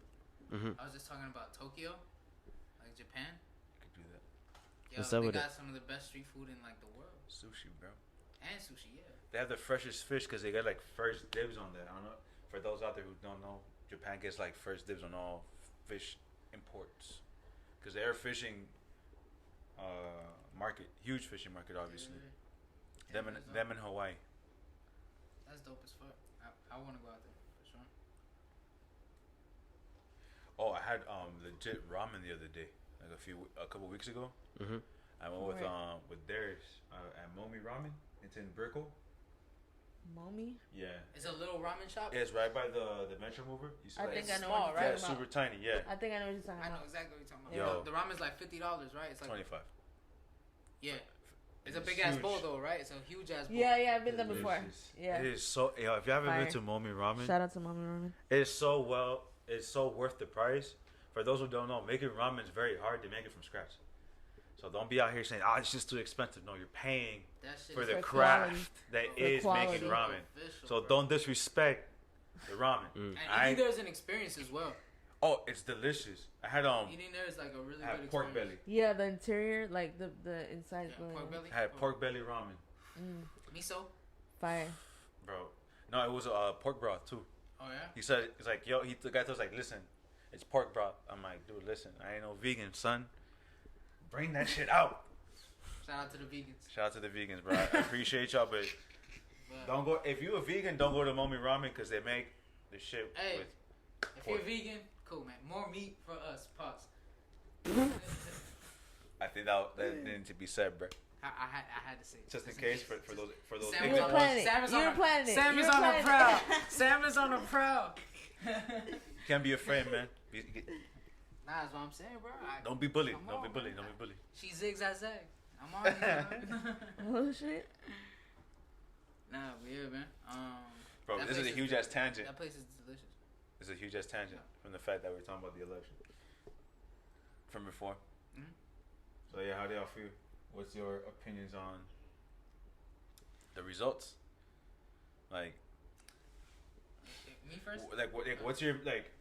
D: Hmm.
A: I was just talking about Tokyo, like Japan.
B: You could do that.
A: Yo,
D: What's up
A: they
D: with
A: got some of the best street food in like the world,
B: Sushi, bro.
A: and sushi. Yeah.
B: They have the freshest fish because they got like first dibs on that. I don't know. For those out there who don't know, Japan gets like first dibs on all fish imports because they're a fishing market, huge fishing market, obviously.
A: Yeah,
B: Them
A: that's
B: in
A: dope.
B: them in Hawaii.
A: That's dope as fuck. I want to go out there for sure.
B: Oh, I had legit ramen the other day, like a couple weeks ago.
D: Hmm.
B: I went with Darius at Momi Ramen. It's in Brickell.
C: Mommy?
B: Yeah.
A: It's a little ramen shop.
B: It's right by the Metro Mover. You see
C: I
B: that?
C: think
A: it's
C: I know
A: small,
C: what
A: right?
C: you're
B: Yeah,
C: talking
B: super
C: about.
B: tiny. Yeah.
C: I think I know what you're talking
A: I know
C: about.
A: exactly what you're talking
B: Yo.
A: about. The ramen's like $50, right? It's like
B: 25.
A: yeah. It's a
B: It's
A: big ass
B: huge.
A: bowl though, right? It's a huge ass bowl.
C: Yeah, I've been there before.
B: Delicious.
C: Yeah.
B: It is so. Yo, if you haven't
C: Fire.
B: been to Momi Ramen,
C: Shout out to Mommy Ramen.
B: it's so worth the price. For those who don't know, making ramen is very hard to make it from scratch. So don't be out here saying, it's just too expensive. No, you're paying
A: That shit
B: for
A: is
B: the
C: For
B: craft
C: quality.
B: that
C: For
B: is
C: quality.
B: making ramen.
A: official,
B: So
A: bro.
B: don't disrespect the ramen.
A: And
B: I-
A: eating there is an experience as well.
B: Oh, it's delicious. I had
A: Eating there is like a really
B: I
A: good
B: had pork
A: experience.
B: belly.
C: Yeah, the interior, like the inside is
A: Yeah,
C: really
A: pork belly.
B: I had pork belly ramen,
A: Miso.
C: fire.
B: bro. No, it was pork broth too.
A: Oh yeah.
B: He said, it's like, yo, the guy was like, listen, it's pork broth. I'm like, dude, listen, I ain't no vegan, son. Bring that shit out.
A: Shout out to the vegans.
B: Shout out to the vegans, bro. I appreciate y'all, but
A: But
B: don't go. If you a vegan, don't go to Momi Ramen because they make the shit
A: Hey.
B: with.
A: if you're
B: pork.
A: vegan, cool man. More meat for us. Pause.
B: I think that needed to be said, bro.
A: I had to say it.
B: Just in case for those
A: Sam
C: You
A: was
C: were
A: on-
C: planning it.
A: Sam is
C: You
A: on
C: were
A: a-
C: planning it.
A: Sam
C: You
A: is
C: were
A: on a
C: planning
A: prowl.
C: it.
A: Sam is on a prowl.
B: Can't be afraid, man.
A: Nah, that's what I'm saying, bro.
B: Don't be bullied.
A: Come
B: Don't
A: on,
B: be bullied.
A: man.
B: Don't be bullied.
A: She zigs, I zag. I'm on it. Man.
C: Oh shit.
A: Nah, but yeah, man.
B: Bro,
A: That
B: this is a
A: place
B: huge
A: good.
B: ass tangent.
A: That place is delicious.
B: It's a huge ass tangent from the fact that we're talking about the election from before.
A: Mhm.
B: So yeah, how do y'all feel? What's your opinions on the results? Like,
A: Me first.
B: what's your like?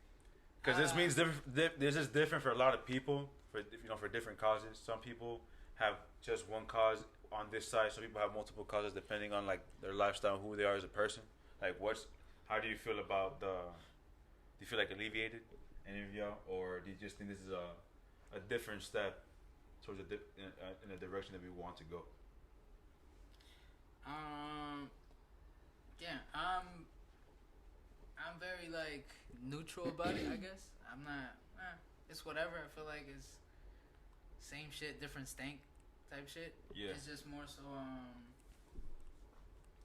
B: Because this means this is different for a lot of people. For different causes. Some people have just one cause on this side. Some people have multiple causes depending on like their lifestyle, who they are as a person. Like, how do you feel about do you feel like alleviated, any of y'all, or do you just think this is a different step towards in a direction that we want to go?
A: Yeah. I'm very like neutral about it. I guess I'm not. It's whatever. I feel like it's same shit, different stank type shit.
B: Yeah.
A: It's just more so.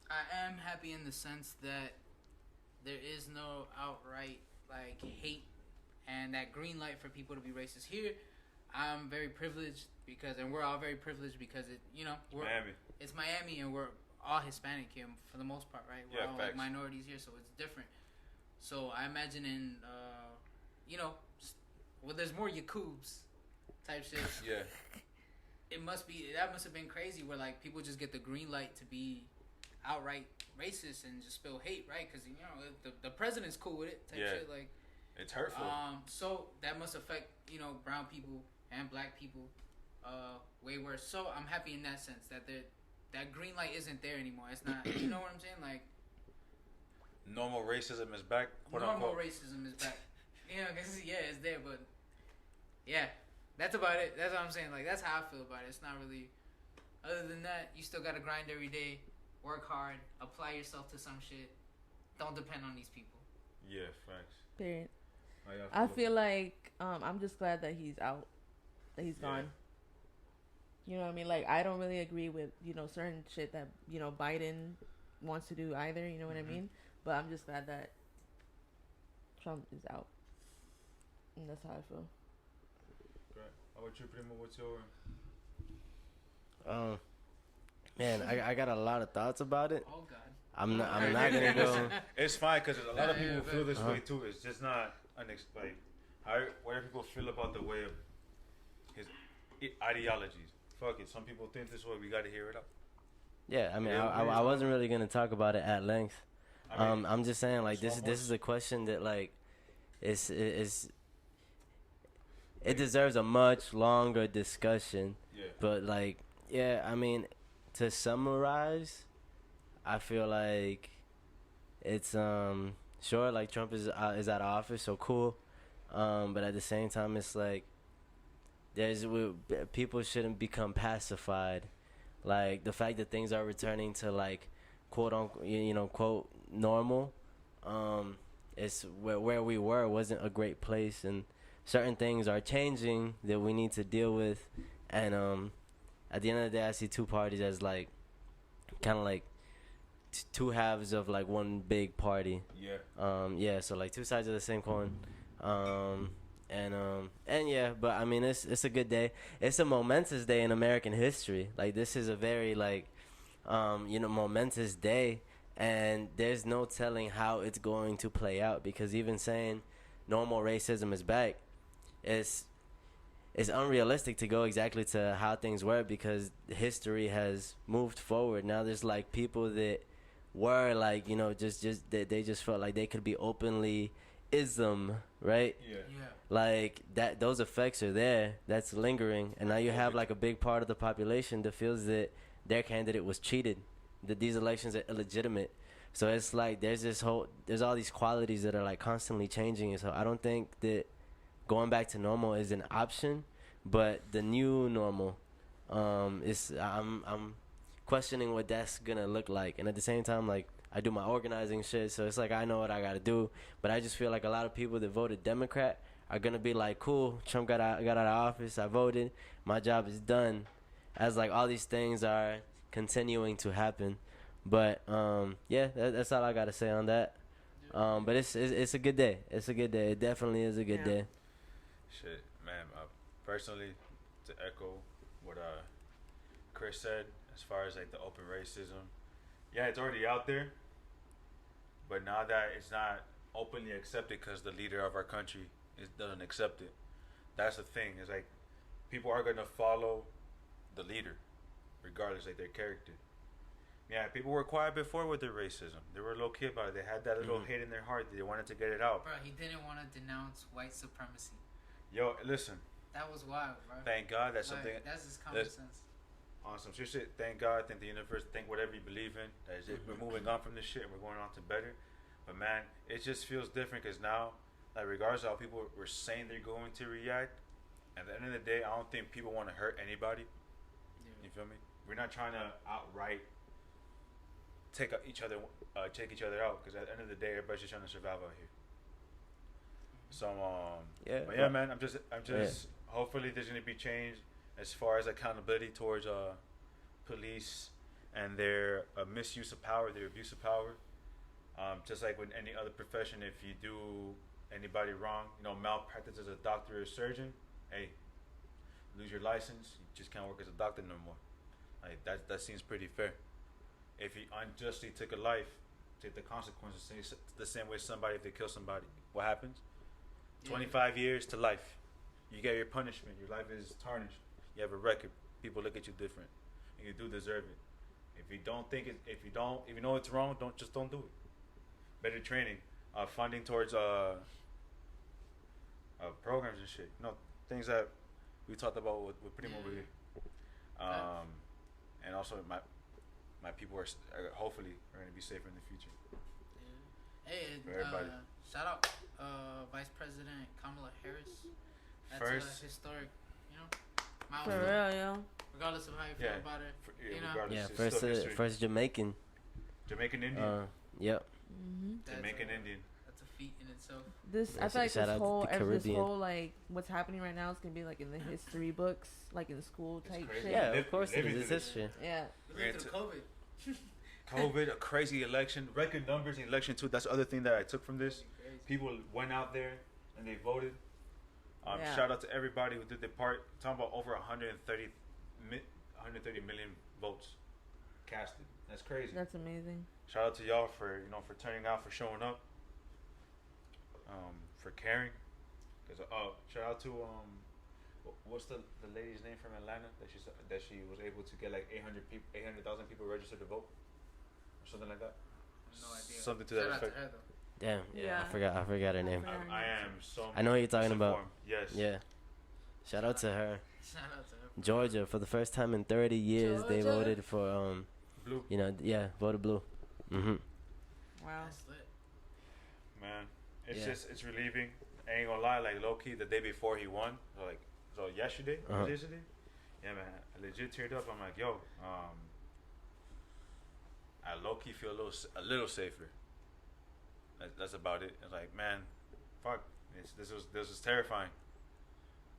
A: I am happy in the sense that there is no outright like hate and that green light for people to be racist here. I'm very privileged and we're all very privileged because
B: Miami.
A: it's Miami and we're all Hispanic here for the most part, right? We're
B: Yeah,
A: all
B: facts.
A: like minorities here, so it's different. So I imagine there's more Yakubs type shit.
B: Yeah.
A: That must have been crazy where like people just get the green light to be outright racist and just spill hate, right? Because the president's cool with it type
B: Yeah.
A: shit. Like,
B: It's hurtful.
A: so that must affect brown people and black people way worse. So I'm happy in that sense that that green light isn't there anymore. It's not. You know what I'm saying? Like
B: Normal racism is back. Quote
A: normal
B: unquote.
A: racism is back. It's there, but yeah, that's about it. That's what I'm saying. Like that's how I feel about it. It's not really. Other than that, you still gotta grind every day, work hard, apply yourself to some shit. Don't depend on these people.
B: Yeah, facts.
C: Period.
B: How y'all
C: I
B: about
C: feel like I'm just glad that he's out, that he's
B: Yeah.
C: gone. You know what I mean? Like I don't really agree with certain shit that Biden wants to do either. You know what
B: Mhm.
C: I mean? But I'm just glad that Trump is out, and that's how I feel.
B: Great. How about you, Primo? What's your
D: Man, I got a lot of thoughts about it.
A: Oh God.
D: I'm not gonna go.
B: It's fine because a lot of people
A: Yeah,
B: feel this
D: uh-huh.
B: way too. It's just not like whatever people feel about the way of his ideologies. Fuck it. Some people think this way. We got to hear it out.
D: Yeah, I mean,
B: Yeah,
D: I wasn't really gonna talk about it at length.
B: I mean,
D: I'm just saying, like
B: just one
D: this is a question that like, it deserves a much longer discussion.
B: yeah.
D: But like, yeah, I mean, to summarize, I feel like it's sure like Trump is out of office, so cool. But at the same time, it's like people shouldn't become pacified. Like the fact that things are returning to like quote unquote quote normal, it's where we were wasn't a great place, and certain things are changing that we need to deal with. And at the end of the day, I see two parties as like kind of like two halves of like one big party.
B: Yeah.
D: Yeah, so like two sides of the same coin. And yeah, but I mean it's a good day. It's a momentous day in American history. Like this is a very like momentous day, and there's no telling how it's going to play out, because even saying normal racism is back, it's unrealistic to go exactly to how things were, because history has moved forward. Now there's like people that were like, just they just felt like they could be openly ism, right?
B: Yeah.
D: Like that, those effects are there. That's lingering, and now you have like a big part of the population that feels that their candidate was cheated, that these elections are illegitimate. So it's like there's all these qualities that are like constantly changing, and so I don't think that going back to normal is an option, but the new normal, is I'm questioning what that's gonna look like, and at the same time, like I do my organizing shit, so it's like I know what I gotta do, but I just feel like a lot of people that voted Democrat are gonna be like, cool, Trump got out of office, I voted, my job is done, as like all these things are continuing to happen. But yeah, that's all I gotta say on that. But it's a good day. It's a good day. It definitely is a good day.
B: Shit, man. Personally, to echo what Chris said, as far as like the open racism, yeah, it's already out there. But now that it's not openly accepted because the leader of our country doesn't accept it, that's the thing. It's like people are gonna follow the leader, regardless like their character. Yeah, people were quiet before with their racism. They were low key about it. They had that little hate in their heart. They wanted to get it out.
A: Bro, he didn't want to denounce white supremacy.
B: Yo, listen.
A: That was wild, bro.
B: Thank God that's
A: like,
B: something.
A: That's just common sense.
B: On some shit. Thank God. Thank the universe. Thank whatever you believe in. That's it. We're moving on from this shit. We're going on to better. But man, it just feels different because now, like regardless of how people were saying they're going to react, at the end of the day, I don't think people want to hurt anybody. Yeah. You feel me? We're not trying to outright take each other out, because at the end of the day, everybody's just trying to survive out here. So but yeah, man, I'm just hopefully there's gonna be change as far as accountability towards police and their misuse of power, their abuse of power. Just like with any other profession, if you do anybody wrong, malpractice as a doctor or a surgeon, hey, lose your license, you just can't work as a doctor no more. Like that seems pretty fair. If he unjustly took a life, take the consequences the same way somebody, if they kill somebody, what happens? 25 years to life. You get your punishment. Your life is tarnished. You have a record. People look at you different, and you do deserve it. If you don't think it, if you know it's wrong, don't do it. Better training, funding towards programs and shit. Things that we talked about with Primo over here. And also my people are hopefully are going to be safer in the future.
A: Yeah. Hey, shout out Vice President Kamala Harris. That's historic, milestone.
C: For real, yo.
A: Regardless of how you feel about her,
D: first Jamaican
B: Indian.
D: Yep.
B: Jamaican Indian.
A: That's a feat in itself.
C: I feel like this whole like what's happening right now is gonna be like in the history books, like in school type shit.
D: Yeah, of course it is. It's history.
C: Yeah.
A: We're into
B: COVID, a crazy election, record numbers in election too. That's the other thing that I took from this. People went out there and they voted. Shout out to everybody who did their part. Talking about over 130 million votes casted. That's crazy.
C: That's amazing.
B: Shout out to y'all for turning out, for showing up, for caring. Cause shout out to what's the lady's name from Atlanta that she was able to get like 800,000 people registered to vote, or something like that.
A: No idea.
B: Something to that effect.
A: To her, though.
D: Damn. Yeah. I forgot her name.
B: I am so.
D: I know what you're talking about.
B: Yes.
D: Yeah. Shout out to her.
A: Shout out to her.
D: Georgia, for the first time in 30 years, they voted for
B: blue.
D: Voted blue.
C: Wow.
A: That's lit.
B: Man, it's relieving. I ain't gonna lie, like low key, the day before he won, so yesterday, yesterday, yeah, man, I legit teared up. I'm like, yo, I low key feel a little safer. That's about it. It's like, man, fuck, this was terrifying,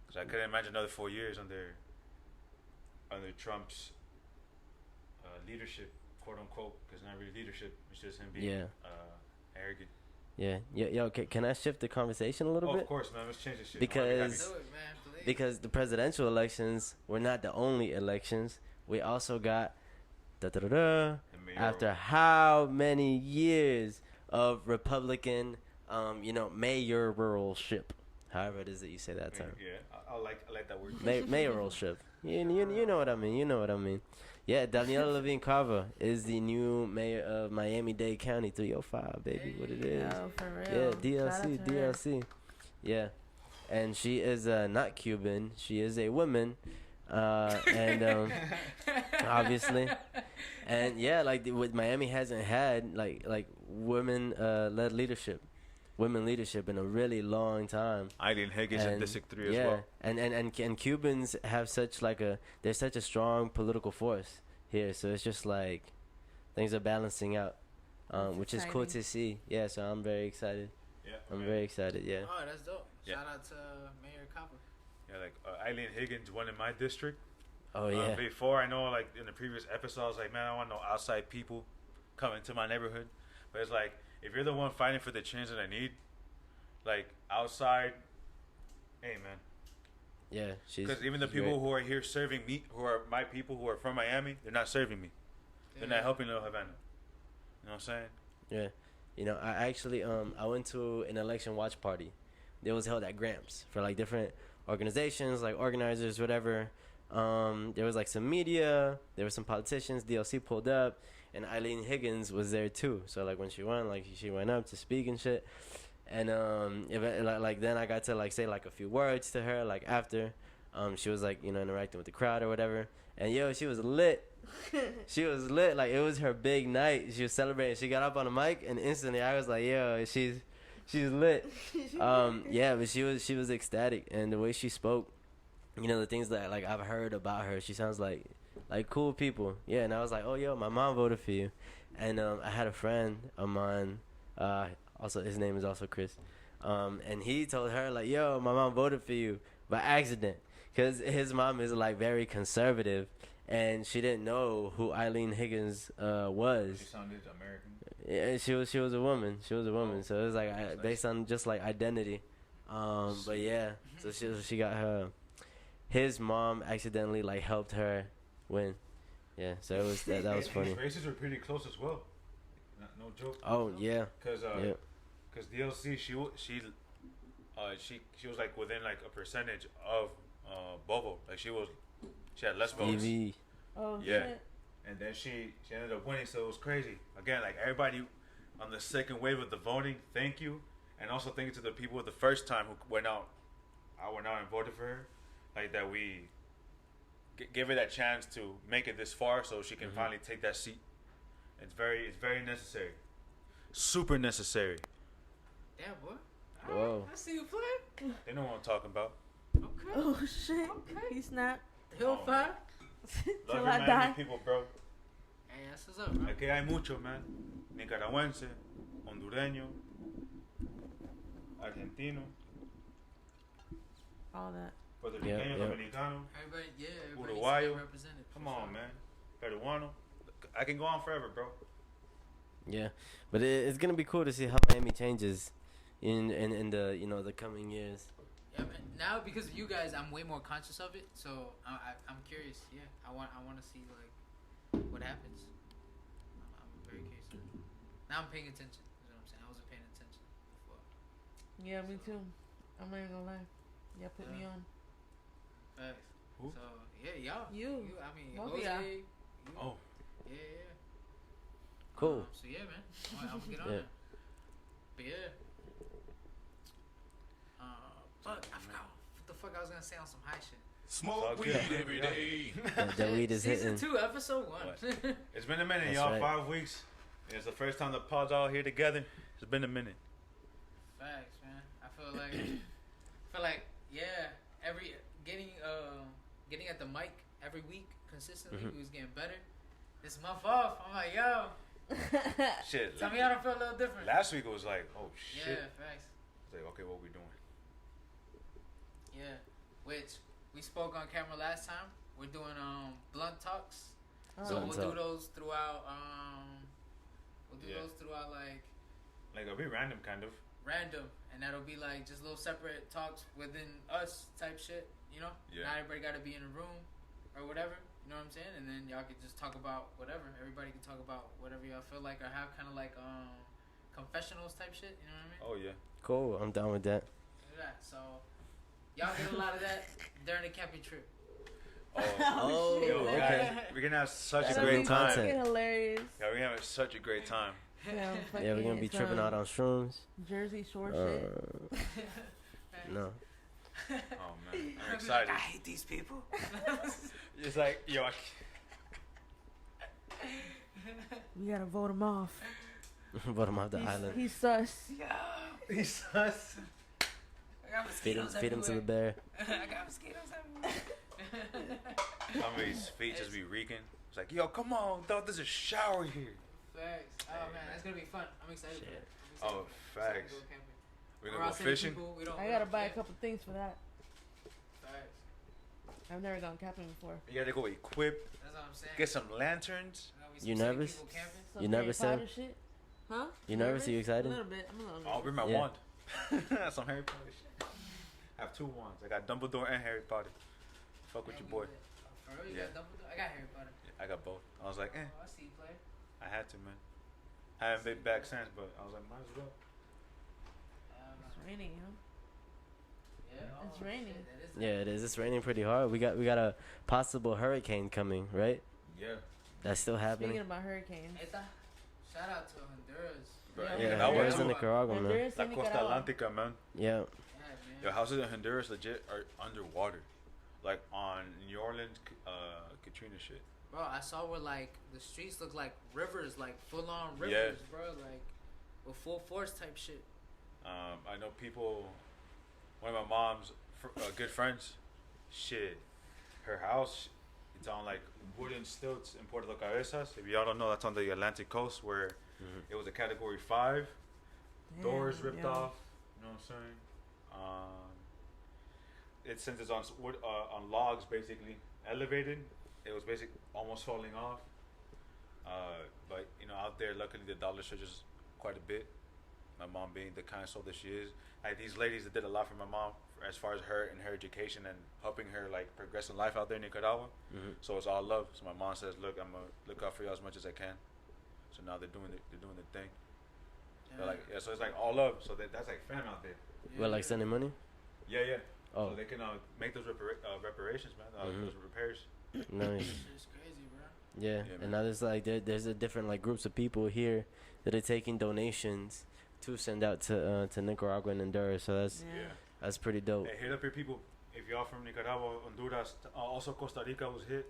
B: cause I couldn't imagine another 4 years under Trump's leadership, quote unquote, because not really leadership. It's just him being
D: Yeah.
B: arrogant.
D: Yeah. Yo, can I shift the conversation a little
B: Oh,
D: bit?
B: of course, man. Let's change this shit.
D: Because-
A: Do it, man. Please.
D: Because the presidential elections were not the only elections. We also got after how many years of Republican, mayoralship. However it is that you say that term.
B: Yeah, I like that word.
D: Mayoralship. You know what I mean. You know what I mean. Yeah, Daniela Levine Carver is the new mayor of Miami-Dade County, 305, baby. What it is.
C: Oh, for real.
D: Yeah,
C: Shout out to her.
D: DLC. Yeah. And she is not Cuban. She is a woman. And obviously. And yeah, what Miami hasn't had like women led leadership. Women leadership in a really long time.
B: Eileen Higgins in District 3 as well.
D: And Cubans have they're such a strong political force here, so it's just like things are balancing out, which is cool to see. Yeah, so I'm very excited.
B: Yeah,
D: I'm very excited. Yeah.
A: Oh, that's dope.
B: Yeah.
A: Shout out to Mayor Copper.
B: Yeah, like Eileen Higgins won in my district.
D: Oh yeah.
B: Before, I know, like in the previous episode, I was like, man, I want no outside people coming to my neighborhood. But it's like, if you're the one fighting for the change that I need, like outside, hey man.
D: Yeah,
B: Because even the people who are here serving me, who are my people who are from Miami, they're not serving me. They're not helping Little Havana. You know what I'm saying?
D: Yeah. I actually I went to an election watch party. It was held at Gramps for like different organizations, like organizers, whatever. There was like some media, there were some politicians. DLC pulled up, and Eileen Higgins was there too. So like when she won, like she went up to speak and shit. And then I got to like say like a few words to her like after. She was like interacting with the crowd or whatever. And she was lit. She was lit. Like it was her big night. She was celebrating. She got up on the mic, and instantly I was like, yo, she's lit. But she was ecstatic, and the way she spoke, the things that like I've heard about her, she sounds like cool people. Yeah, and I was like, oh yo, my mom voted for you. And I had a friend of mine, also his name is also Chris, and he told her like, yo, my mom voted for you by accident, because his mom is like very conservative, and she didn't know who Eileen Higgins was.
B: She sounded American.
D: Yeah, she was a woman. She was a woman.
B: Oh,
D: So it was like
B: nice.
D: based on just like identity. But yeah, so she got her. His mom accidentally like helped her win. Yeah, so it was that was funny.
B: These races were pretty close as well. No joke.
D: Oh yeah,
B: Because
D: yeah.
B: DLC she was like within like a percentage of Bovo. Like she had less votes.
D: Stevie.
C: Oh,
B: Yeah.
C: shit.
B: And then she ended up winning, so it was crazy. Again, like everybody on the second wave of the voting, thank you. And also thank you to the people the first time who went out and voted for her. Like that we give her that chance to make it this far so she can finally take that seat. It's very necessary. Super necessary.
A: Yeah, boy.
D: Whoa.
A: I see you play.
B: They know what I'm talking about.
A: Okay.
C: Oh shit.
A: Okay.
C: He snapped.
A: Hill
B: Oh,
A: five.
B: Love
C: Till
B: your
C: I
B: Miami
C: die.
B: people, bro.
A: Hey, that's what's up, bro.
B: Aquí hay mucho, man. Nicaragüense, hondureño, argentino,
C: All that.
B: puertorriqueño,
D: yeah.
B: dominicano.
A: Everybody, yeah, everybody's
B: Uruguayo.
A: getting represented. for
B: Come on,
A: sure.
B: man. Peruano. I can go on forever, bro.
D: Yeah, but it's gonna be cool to see how Miami changes in the the coming years.
A: Yeah, man. Now because of you guys, I'm way more conscious of it. So I'm curious. Yeah, I want to see like what happens. I'm very curious. Now I'm paying attention. You know what I'm saying? I wasn't paying attention before.
C: Yeah, me too. I'm not even gonna lie. Yeah, put me
A: Yeah.
C: on.
A: Facts.
B: Who?
A: So yeah, y'all.
C: You.
A: I mean,
C: Both of
A: Jose,
C: y'all.
A: you.
B: Oh.
A: Yeah.
D: Cool.
A: So yeah, man. I'm gonna get on
D: Yeah.
A: it. But yeah. Fuck, I forgot what the fuck I was gonna say on some high shit.
B: Smoke
E: Weed every day.
D: The weed is
A: Season
D: hitting.
A: 2, episode 1.
B: What? It's been a minute,
D: That's
B: y'all.
D: right.
B: 5 weeks. It's the first time the pods all here together. It's been a minute.
A: Facts, man. I feel like yeah, getting at the mic every week consistently
D: Mhm.
A: was getting better. This month off, I'm like, yo,
B: Shit.
A: tell me I don't feel a little different.
B: Last week it was like, oh
A: Yeah,
B: shit.
A: facts.
B: It's like, okay, what we doing?
A: Yeah, which we spoke on camera last time. We're doing blunt talks. So
C: Oh.
A: we'll do those throughout. We'll do
B: Yeah.
A: those throughout like
B: Like it'll be random, kind of.
A: random, and that'll be like just little separate talks within us type shit. You know,
B: Yeah.
A: not everybody got to be in a room or whatever. You know what I'm saying? And then y'all could just talk about whatever. Everybody can talk about whatever y'all feel like, or have kind of like confessionals type shit. You know what I mean?
B: Oh yeah.
D: Cool. I'm down with that.
A: Do that. So y'all get a lot of that during the camping trip.
D: Oh,
C: shit.
B: Yo,
D: okay.
B: guys, we're gonna have such
D: That's
B: a
D: some
B: great
D: new
B: time.
D: content.
C: Fucking hilarious.
B: Yeah, we're gonna have such a great time.
C: Yeah,
D: Yeah, we're gonna be
C: fucking
D: tripping out on shrooms.
C: Jersey Shore
D: Uh,
C: shit.
D: no.
B: Oh man, I'm
A: I'll be like,
B: excited.
A: I hate these people.
B: It's like yo,
C: We gotta vote him off.
D: Vote him off the island.
C: He's sus.
B: he's sus.
A: I got
D: Feed him
A: mosquitoes
D: to the
A: everywhere.
D: bear.
A: I got mosquitoes everywhere.
B: Somebody's feet just be reeking. It's like, yo, come on, dog. There's a shower here.
A: Facts. Oh man, that's gonna be fun. I'm excited.
D: Shit.
A: For that.
B: Oh,
A: I'm excited
B: facts.
A: to go camping.
B: We're
A: Or
B: gonna go
A: I'll send
B: fishing.
A: people, we don't-
C: I
A: we
C: gotta
A: don't
C: buy a
A: care.
C: couple things for that.
A: Facts.
C: I've never gone camping before.
B: You gotta go equip.
A: That's what I'm saying.
B: Get some lanterns.
A: You know, we
D: You
A: some sick
D: nervous?
A: people camping.
C: Some
D: You
C: Harry
D: nervous,
C: Potter
D: Sam?
C: shit? Huh?
D: You nervous? Are you excited?
C: A little bit. I'm a little nervous.
B: I'll bring my
D: Yeah.
B: wand. Some Harry Potter shit. I have 2 wands. I got Dumbledore and Harry Potter. Fuck with
A: Man,
B: your
A: we
B: boy.
A: lit. For real, you
B: Yeah.
A: got Dumbledore? I got Harry Potter.
B: I got both. I was like,
A: Oh, I see you play.
B: I had to, man. I haven't been back since, but I was like, might as well.
C: It's raining, yo.
A: Yeah,
C: It's
A: oh,
C: raining.
A: shit, that is
D: Yeah, it is. It's raining pretty hard. We got a possible hurricane coming, right?
B: Yeah.
D: That's still
C: Speaking
D: happening.
C: about hurricanes.
A: Eta, shout out to Honduras.
B: Bro,
C: Yeah,
D: Yeah,
B: that
D: Honduras
B: was
D: in Nicaragua, man.
C: Honduras
B: La
C: and
B: Costa
C: Nicaragua.
B: Atlantica, man.
D: Yeah.
A: Yeah, man.
B: Your houses in Honduras legit are underwater. Like on New Orleans, Katrina shit.
A: Bro, I saw where like the streets look like rivers, like full on rivers,
B: Yeah.
A: bro, like with full force type shit.
B: I know people. One of my mom's good friends, shit, her house, it's on like wooden stilts in Puerto Cabezas. If y'all don't know, that's on the Atlantic coast where
D: Mhm.
B: it was a Category 5. Doors
C: Damn,
B: ripped
C: yo.
B: off. You know what I'm saying? It since it's on wood, on logs basically elevated. It was basically almost falling off. But you know, out there, luckily the dollar surges quite a bit. My mom being the kind soul that she is, like these ladies that did a lot for my mom as far as her and her education and helping her like progress in life out there in Nicaragua.
D: Mhm.
B: So it's all love. So my mom says, "Look, I'm gonna look out for you as much as I can." So now they're doing the thing. They're like, yeah. So it's like all love. So that's like fam out there.
D: Well, like sending money.
B: Yeah, yeah.
D: Oh,
B: So they can make those reparations, man.
D: Mhm.
B: Those repairs.
D: nice.
A: Shit's crazy, bro.
D: Yeah,
B: Yeah,
D: and
B: man.
D: now there's like there's a different like groups of people here that are taking donations to send out to Nicaragua and Honduras. So
C: Yeah.
D: that's pretty dope.
B: Hey, hit up your people. If y'all from Nicaragua, Honduras, also Costa Rica was hit.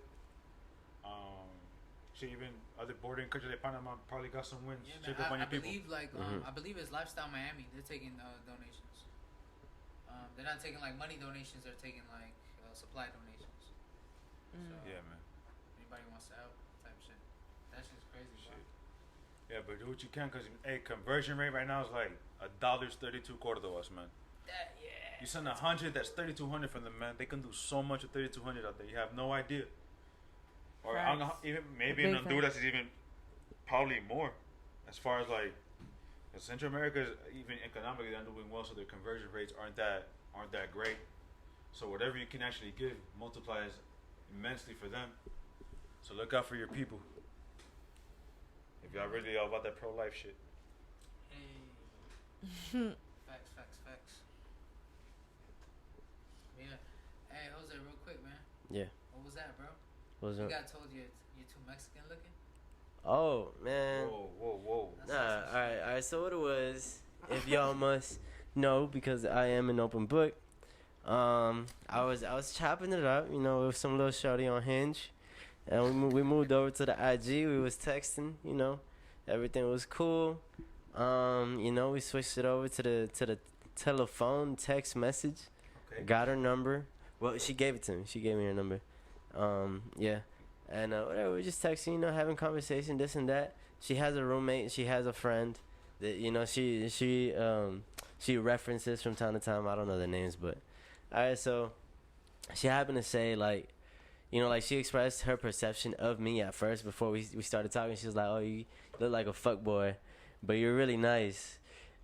B: Shit, even other bordering countries like Panama probably got some wins.
A: Yeah,
B: Check
A: man.
B: up on
A: I
B: your people.
A: believe like
D: Mhm.
A: I believe it's Lifestyle Miami. They're taking donations. They're not taking like money donations. They're taking like supply donations.
C: Mm.
A: So,
B: Yeah, man.
A: anybody wants to help type shit. That shit's crazy, bro.
B: Shit. Yeah, but do what you can, cause hey, conversion rate right now is like $1.32 Cordobas, man.
A: That yeah.
B: You send 100, that's 3,200 from them, man. They can do so much with 3,200 out there. You have no idea. Or I don't know,
C: Facts.
B: even maybe
C: Big
B: in Honduras is even probably more, as far as like, 'cause Central America is even economically they're doing well, so their conversion rates aren't that great. So whatever you can actually give multiplies immensely for them. So look out for your people. If y'all really all about that pro-life shit.
A: Hey. Facts. Yeah. Hey, Jose, real quick, man.
D: Yeah.
A: What was that, bro?
D: What was
A: You
D: it?
A: got told you're too Mexican looking.
D: Oh man.
B: Whoa.
A: That's
D: Nah.
A: awesome
D: All right. So what it was, if y'all must know, because I am an open book. I was chopping it up, you know, with some little shorty on Hinge, and we moved over to the IG. We was texting, you know, everything was cool. You know, we switched it over to the telephone text message.
B: Okay.
D: Got her number. Well, she gave it to me. She gave me her number. Yeah. And whatever, we just texting, you know, having conversation, this and that. She has a roommate. She has a friend that, you know, she references from time to time. I don't know their names, but all right. So she happened to say, like, you know, like she expressed her perception of me at first before we started talking. She was like, "Oh, you look like a fuck boy, but you're really nice."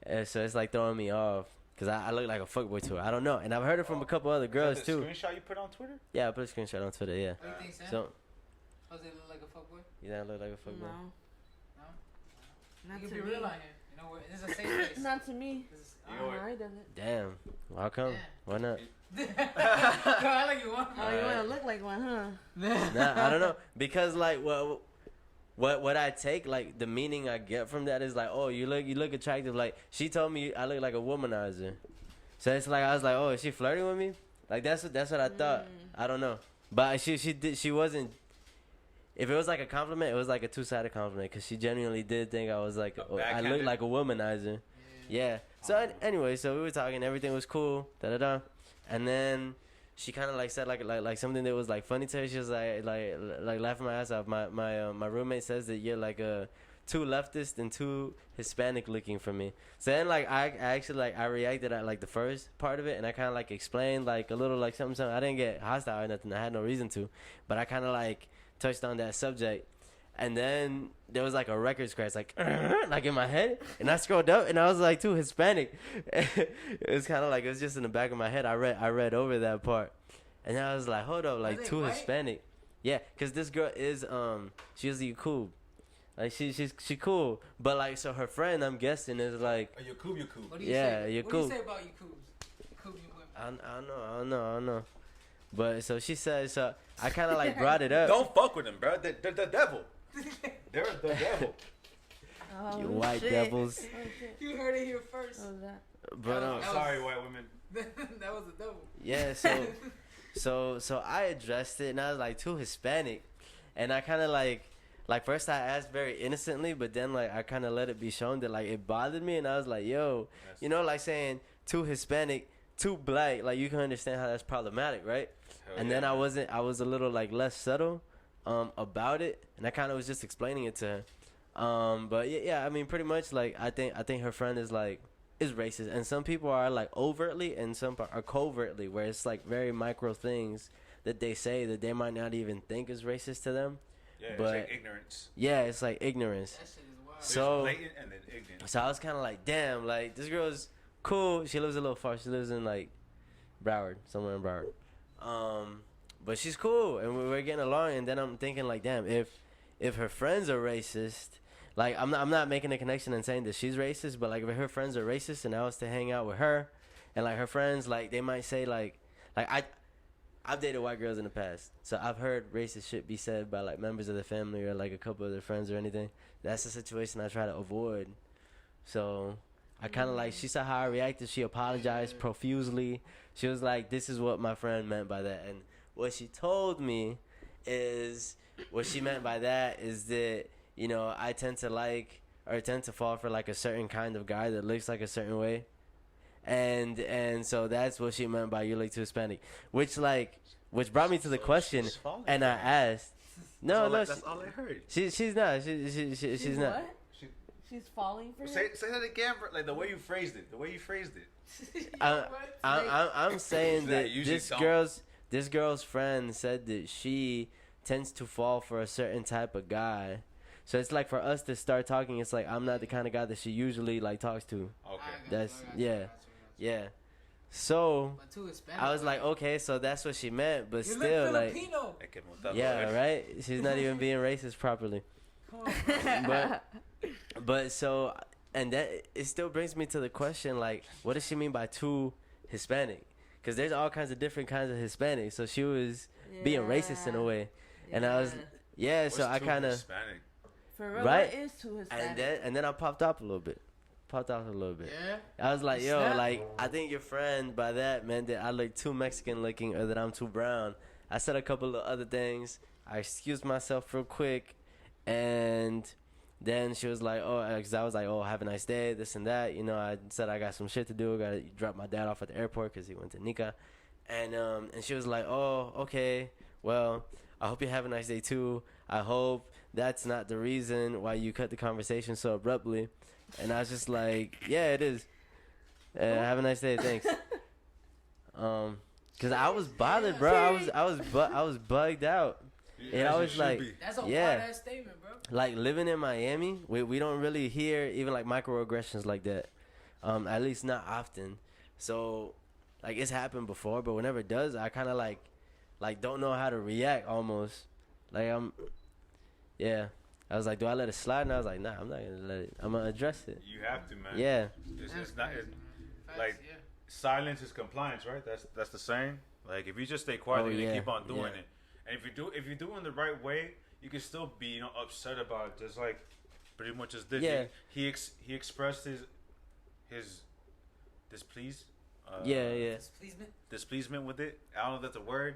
D: And so it's like throwing me off because I look like a fuck boy to her. I don't know, and I've heard it from a couple other girls
B: Is that the
D: too.
B: Screenshot you put on Twitter?
D: Yeah, I put a screenshot on Twitter. Yeah.
A: What do you think, Sam?
D: So
A: Jose look like a fuckboy?
D: you don't look like a fuck boy.
C: No,
A: No?
C: not
A: You
C: to
A: can be
C: me.
A: real out here. You know, this is a safe place.
C: Not to me.
A: This is,
B: You know what?
C: No, he doesn't.
D: Damn. How come?
A: Yeah.
D: Why not?
A: I like you want.
C: Oh, you want to look like one, huh?
D: Nah, I don't know because like what I take, like the meaning I get from that is like, oh, you look attractive. Like she told me I look like a womanizer, so it's like I was like, oh, is she flirting with me? Like that's what I thought. I don't know, but she wasn't. If it was like a compliment, it was like a two-sided compliment because she genuinely did think I was like
B: A
D: I looked
B: backhanded?
D: like a womanizer. Yeah. So anyway, so we were talking, everything was cool, and then she kind of like said like something that was like funny to her. She was like laughing my ass off. My roommate says that you're like too leftist and too Hispanic looking for me. So then like I actually like I reacted at like the first part of it, and I kind of like explained like a little like something. I didn't get hostile or nothing. I had no reason to, but I kind of like touched on that subject. And then there was like a record scratch, like in my head, and I scrolled up, and I was like, too Hispanic. It was kind of like it was just in the back of my head. I read over that part, and then I was like, hold up, like
A: they
D: too
A: white?
D: Hispanic. Yeah, cause this girl is she's cool, like she cool, but like so her friend I'm guessing is like
B: Oh, you're cool, you're cool.
A: What do you
D: Yeah,
A: say?
D: you're
A: What do
D: cool.
A: you say about you coos? Cool, you women.
D: I don't know. But so she said, so I kind of like brought it up.
B: Don't fuck with them, bro. They're the devil. They're the devil.
C: Oh,
D: You white
C: shit.
D: devils.
C: Oh, shit.
A: You heard it here first.
C: What was that?
D: But
A: That was-
B: Sorry, white women.
A: That was the devil.
D: yeah, so I addressed it, and I was like too Hispanic, and I kind of like first I asked very innocently, but then like I kind of let it be shown that like it bothered me, and I was like, yo, you know, like saying too Hispanic, too black, like you can understand how that's problematic, right?
B: Hell
D: And
B: yeah,
D: then I
B: man.
D: was a little like less subtle about it, and I kind of was just explaining it to her. But yeah, I mean, pretty much like I think her friend is racist, and some people are like overtly, and some are covertly, where it's like very micro things that they say that they might not even think is racist to them.
B: Yeah,
D: but-
B: it's like ignorance.
D: Yeah, it's like ignorance.
A: That shit is wild.
B: There's
D: So-
B: blatant and then ignorant.
D: So I was kind of like, damn, like this girl's cool. She lives a little far. She lives in like Broward, somewhere in Broward. But she's cool, and we're getting along. And then I'm thinking like, damn, if her friends are racist, like I'm not making a connection and saying that she's racist, but like if her friends are racist and I was to hang out with her, and like her friends, like they might say like I've dated white girls in the past, so I've heard racist shit be said by like members of the family or like a couple of their friends or anything. That's a situation I try to avoid. So I kind of like, she saw how I reacted. She apologized profusely. She was like, this is what my friend meant by that. And what she told me is, what she meant by that is that, you know, I tend to fall for like a certain kind of guy that looks like a certain way. And so that's what she meant by you look too Hispanic. Which brought me to the question,
B: she's falling
D: and
B: for
D: I
B: it.
D: asked, no,
B: That's all I heard.
D: she's not. She's not.
C: What? She's falling for
B: Say
C: you?
B: that again, bro. Like the way you phrased it.
D: I'm saying
B: That
D: that
B: usually
D: this girl's friend said that she tends to fall for a certain type of guy. So it's like for us to start talking, it's like I'm not the kind of guy that she usually like talks to.
B: Okay.
D: That's- yeah. Yeah. So
A: But too Hispanic.
D: I was like, okay, so that's what she meant, but
A: you
D: still
A: look
D: like,
A: Filipino.
B: Hay que montarlo,
D: yeah,
B: eh.
D: right? She's not even being racist properly.
A: Come on, bro.
D: But so, and that it still brings me to the question, like, what does she mean by too Hispanic? Because there's all kinds of different kinds of Hispanic. So she was being racist in a way, and I was, yeah.
B: What's
D: So I
B: too
D: kind of,
B: Hispanic?
C: For real,
D: Right?
C: what is too Hispanic?
D: and then I popped up a little bit.
A: Yeah.
D: I was like, yo,
A: Snap.
D: like, I think your friend by that meant that I look too Mexican looking or that I'm too brown. I said a couple of other things. I excused myself real quick. And then she was like, oh, because I was like, oh, have a nice day, this and that. You know, I said I got some shit to do. Got to drop my dad off at the airport because he went to Nika. And she was like, oh, okay, well, I hope you have a nice day too. I hope that's not the reason why you cut the conversation so abruptly. And I was just like, yeah, it is. Have a nice day, thanks. Cause I was bothered, bro. I was bugged out. And I was like,
A: That's a
D: yeah.
A: hard ass statement, bro.
D: Like living in Miami, we don't really hear even like microaggressions like that. At least not often. So like it's happened before, but whenever it does, I kind of like don't know how to react almost. Like yeah. I was like, do I let it slide? And I was like, nah, I'm not gonna let it. I'm gonna address it.
B: You have to, man.
D: Yeah.
B: It's not
A: crazy,
B: it's,
A: man.
B: like
A: Facts, yeah.
B: silence is compliance, right? That's the saying. Like if you just stay quiet
D: Oh,
B: and
D: yeah,
B: keep on doing
D: yeah.
B: it, and if you do it in the right way, you can still be upset about it, just like pretty much as did.
D: Yeah.
B: He expressed his displeased.
D: Yeah.
A: Displeasement.
B: With it. I don't know if that's a word.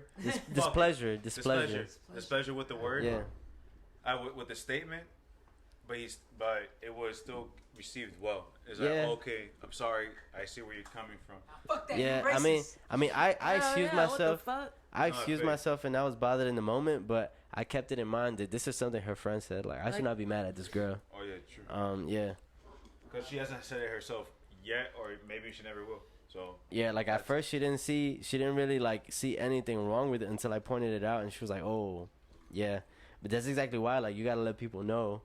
D: Displeasure.
B: Displeasure with the word.
D: Yeah.
B: With the statement, but it was still received well. It's like,
D: Yeah.
B: okay, I'm sorry, I see where you're coming from.
A: Fuck that.
D: Yeah,
A: you racist.
D: I mean, I excused myself.
C: What the fuck?
D: I
B: No,
D: excused
B: fake.
D: myself, and I was bothered in the moment, but I kept it in mind that this is something her friend said. Like, I should not be mad at this girl.
B: Oh yeah, true.
D: Yeah,
B: Because she hasn't said it herself yet, or maybe she never will. So
D: yeah. Like at first, she didn't really like see anything wrong with it until I pointed it out, and she was like, "Oh, yeah." But that's exactly why. Like, you gotta let people know,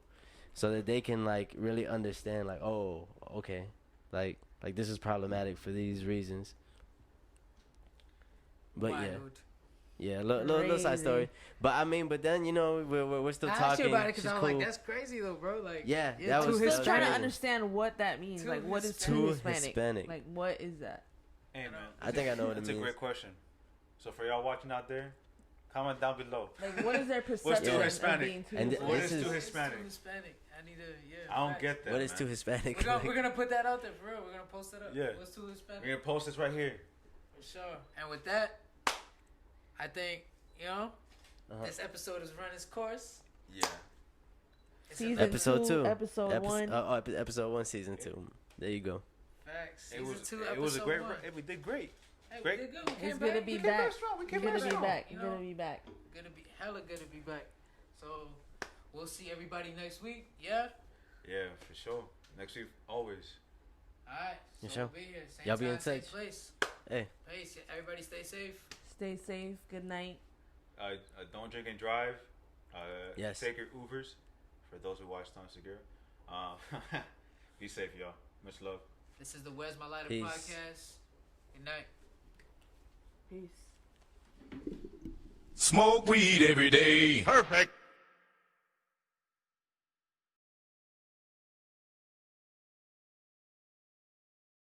D: so that they can like really understand. Like, oh, okay, like this is problematic for these reasons. But
A: Why,
D: yeah.
A: dude?
D: Yeah, little side
C: Crazy.
D: story. But I mean, but then we're still
A: I asked
D: talking.
A: you about it because
D: She's
A: I'm
D: cool.
A: like, that's crazy though, bro. Like,
D: Yeah,
A: yeah,
D: that
A: too
D: was
C: Still trying to
D: crazy.
C: understand what that means.
A: Too
C: Like, what is
D: Too
C: too Hispanic?
D: Hispanic.
C: Like, what is that?
B: hey man,
D: I think I know what it
B: that's a
D: means.
B: great question. So for y'all watching out there, comment down below.
C: Like, what is their
B: What's
C: perception
B: too
C: of
B: Hispanic?
C: being too
D: And
C: Hispanic?
B: What
D: this
B: is too
D: is-
B: Hispanic?
A: Too Hispanic. I need to, yeah.
B: I don't
A: facts.
B: get that.
D: What is
B: man.
D: too Hispanic?
A: We're gonna put that out there for real. We're gonna post it up.
B: Yeah.
A: What's too Hispanic?
B: We're gonna post this right here.
A: For sure. And with that, I think,
D: Uh-huh.
A: this episode has run its course.
B: Yeah.
A: It's
C: Season
A: a
D: Episode 2.
C: Episode 1.
D: Episode 1, season 2. There you go.
A: facts.
B: It
A: Season
B: was
A: 2,
B: it was a
A: episode
B: great.
A: 1.
B: We did great.
A: Hey,
B: great.
A: we did good. We came
C: It's good to
A: back.
C: be
B: We came
C: back.
B: back strong. We
C: You're
B: came
C: gonna
B: back
C: be
B: strong.
C: back.
A: You
C: You're
A: know?
C: gonna be back.
A: Gonna be hella good to be back. So we'll see everybody next week. Yeah.
B: Yeah, for sure. Next week, always.
A: All right.
D: For
A: So
D: sure.
A: we'll be here. Same
D: Y'all be
A: time,
D: in
A: same
D: touch.
A: place.
D: Hey.
A: Peace. Everybody stay safe.
C: Stay safe. Good night.
B: Don't drink and drive.
D: Yes.
B: Take your Ubers. For those who watch Tom Segura. Be safe, y'all. Much love.
A: This is the Where's My Lighter
D: Peace.
A: podcast. Good night.
C: Peace.
E: Smoke weed every day.
F: Perfect.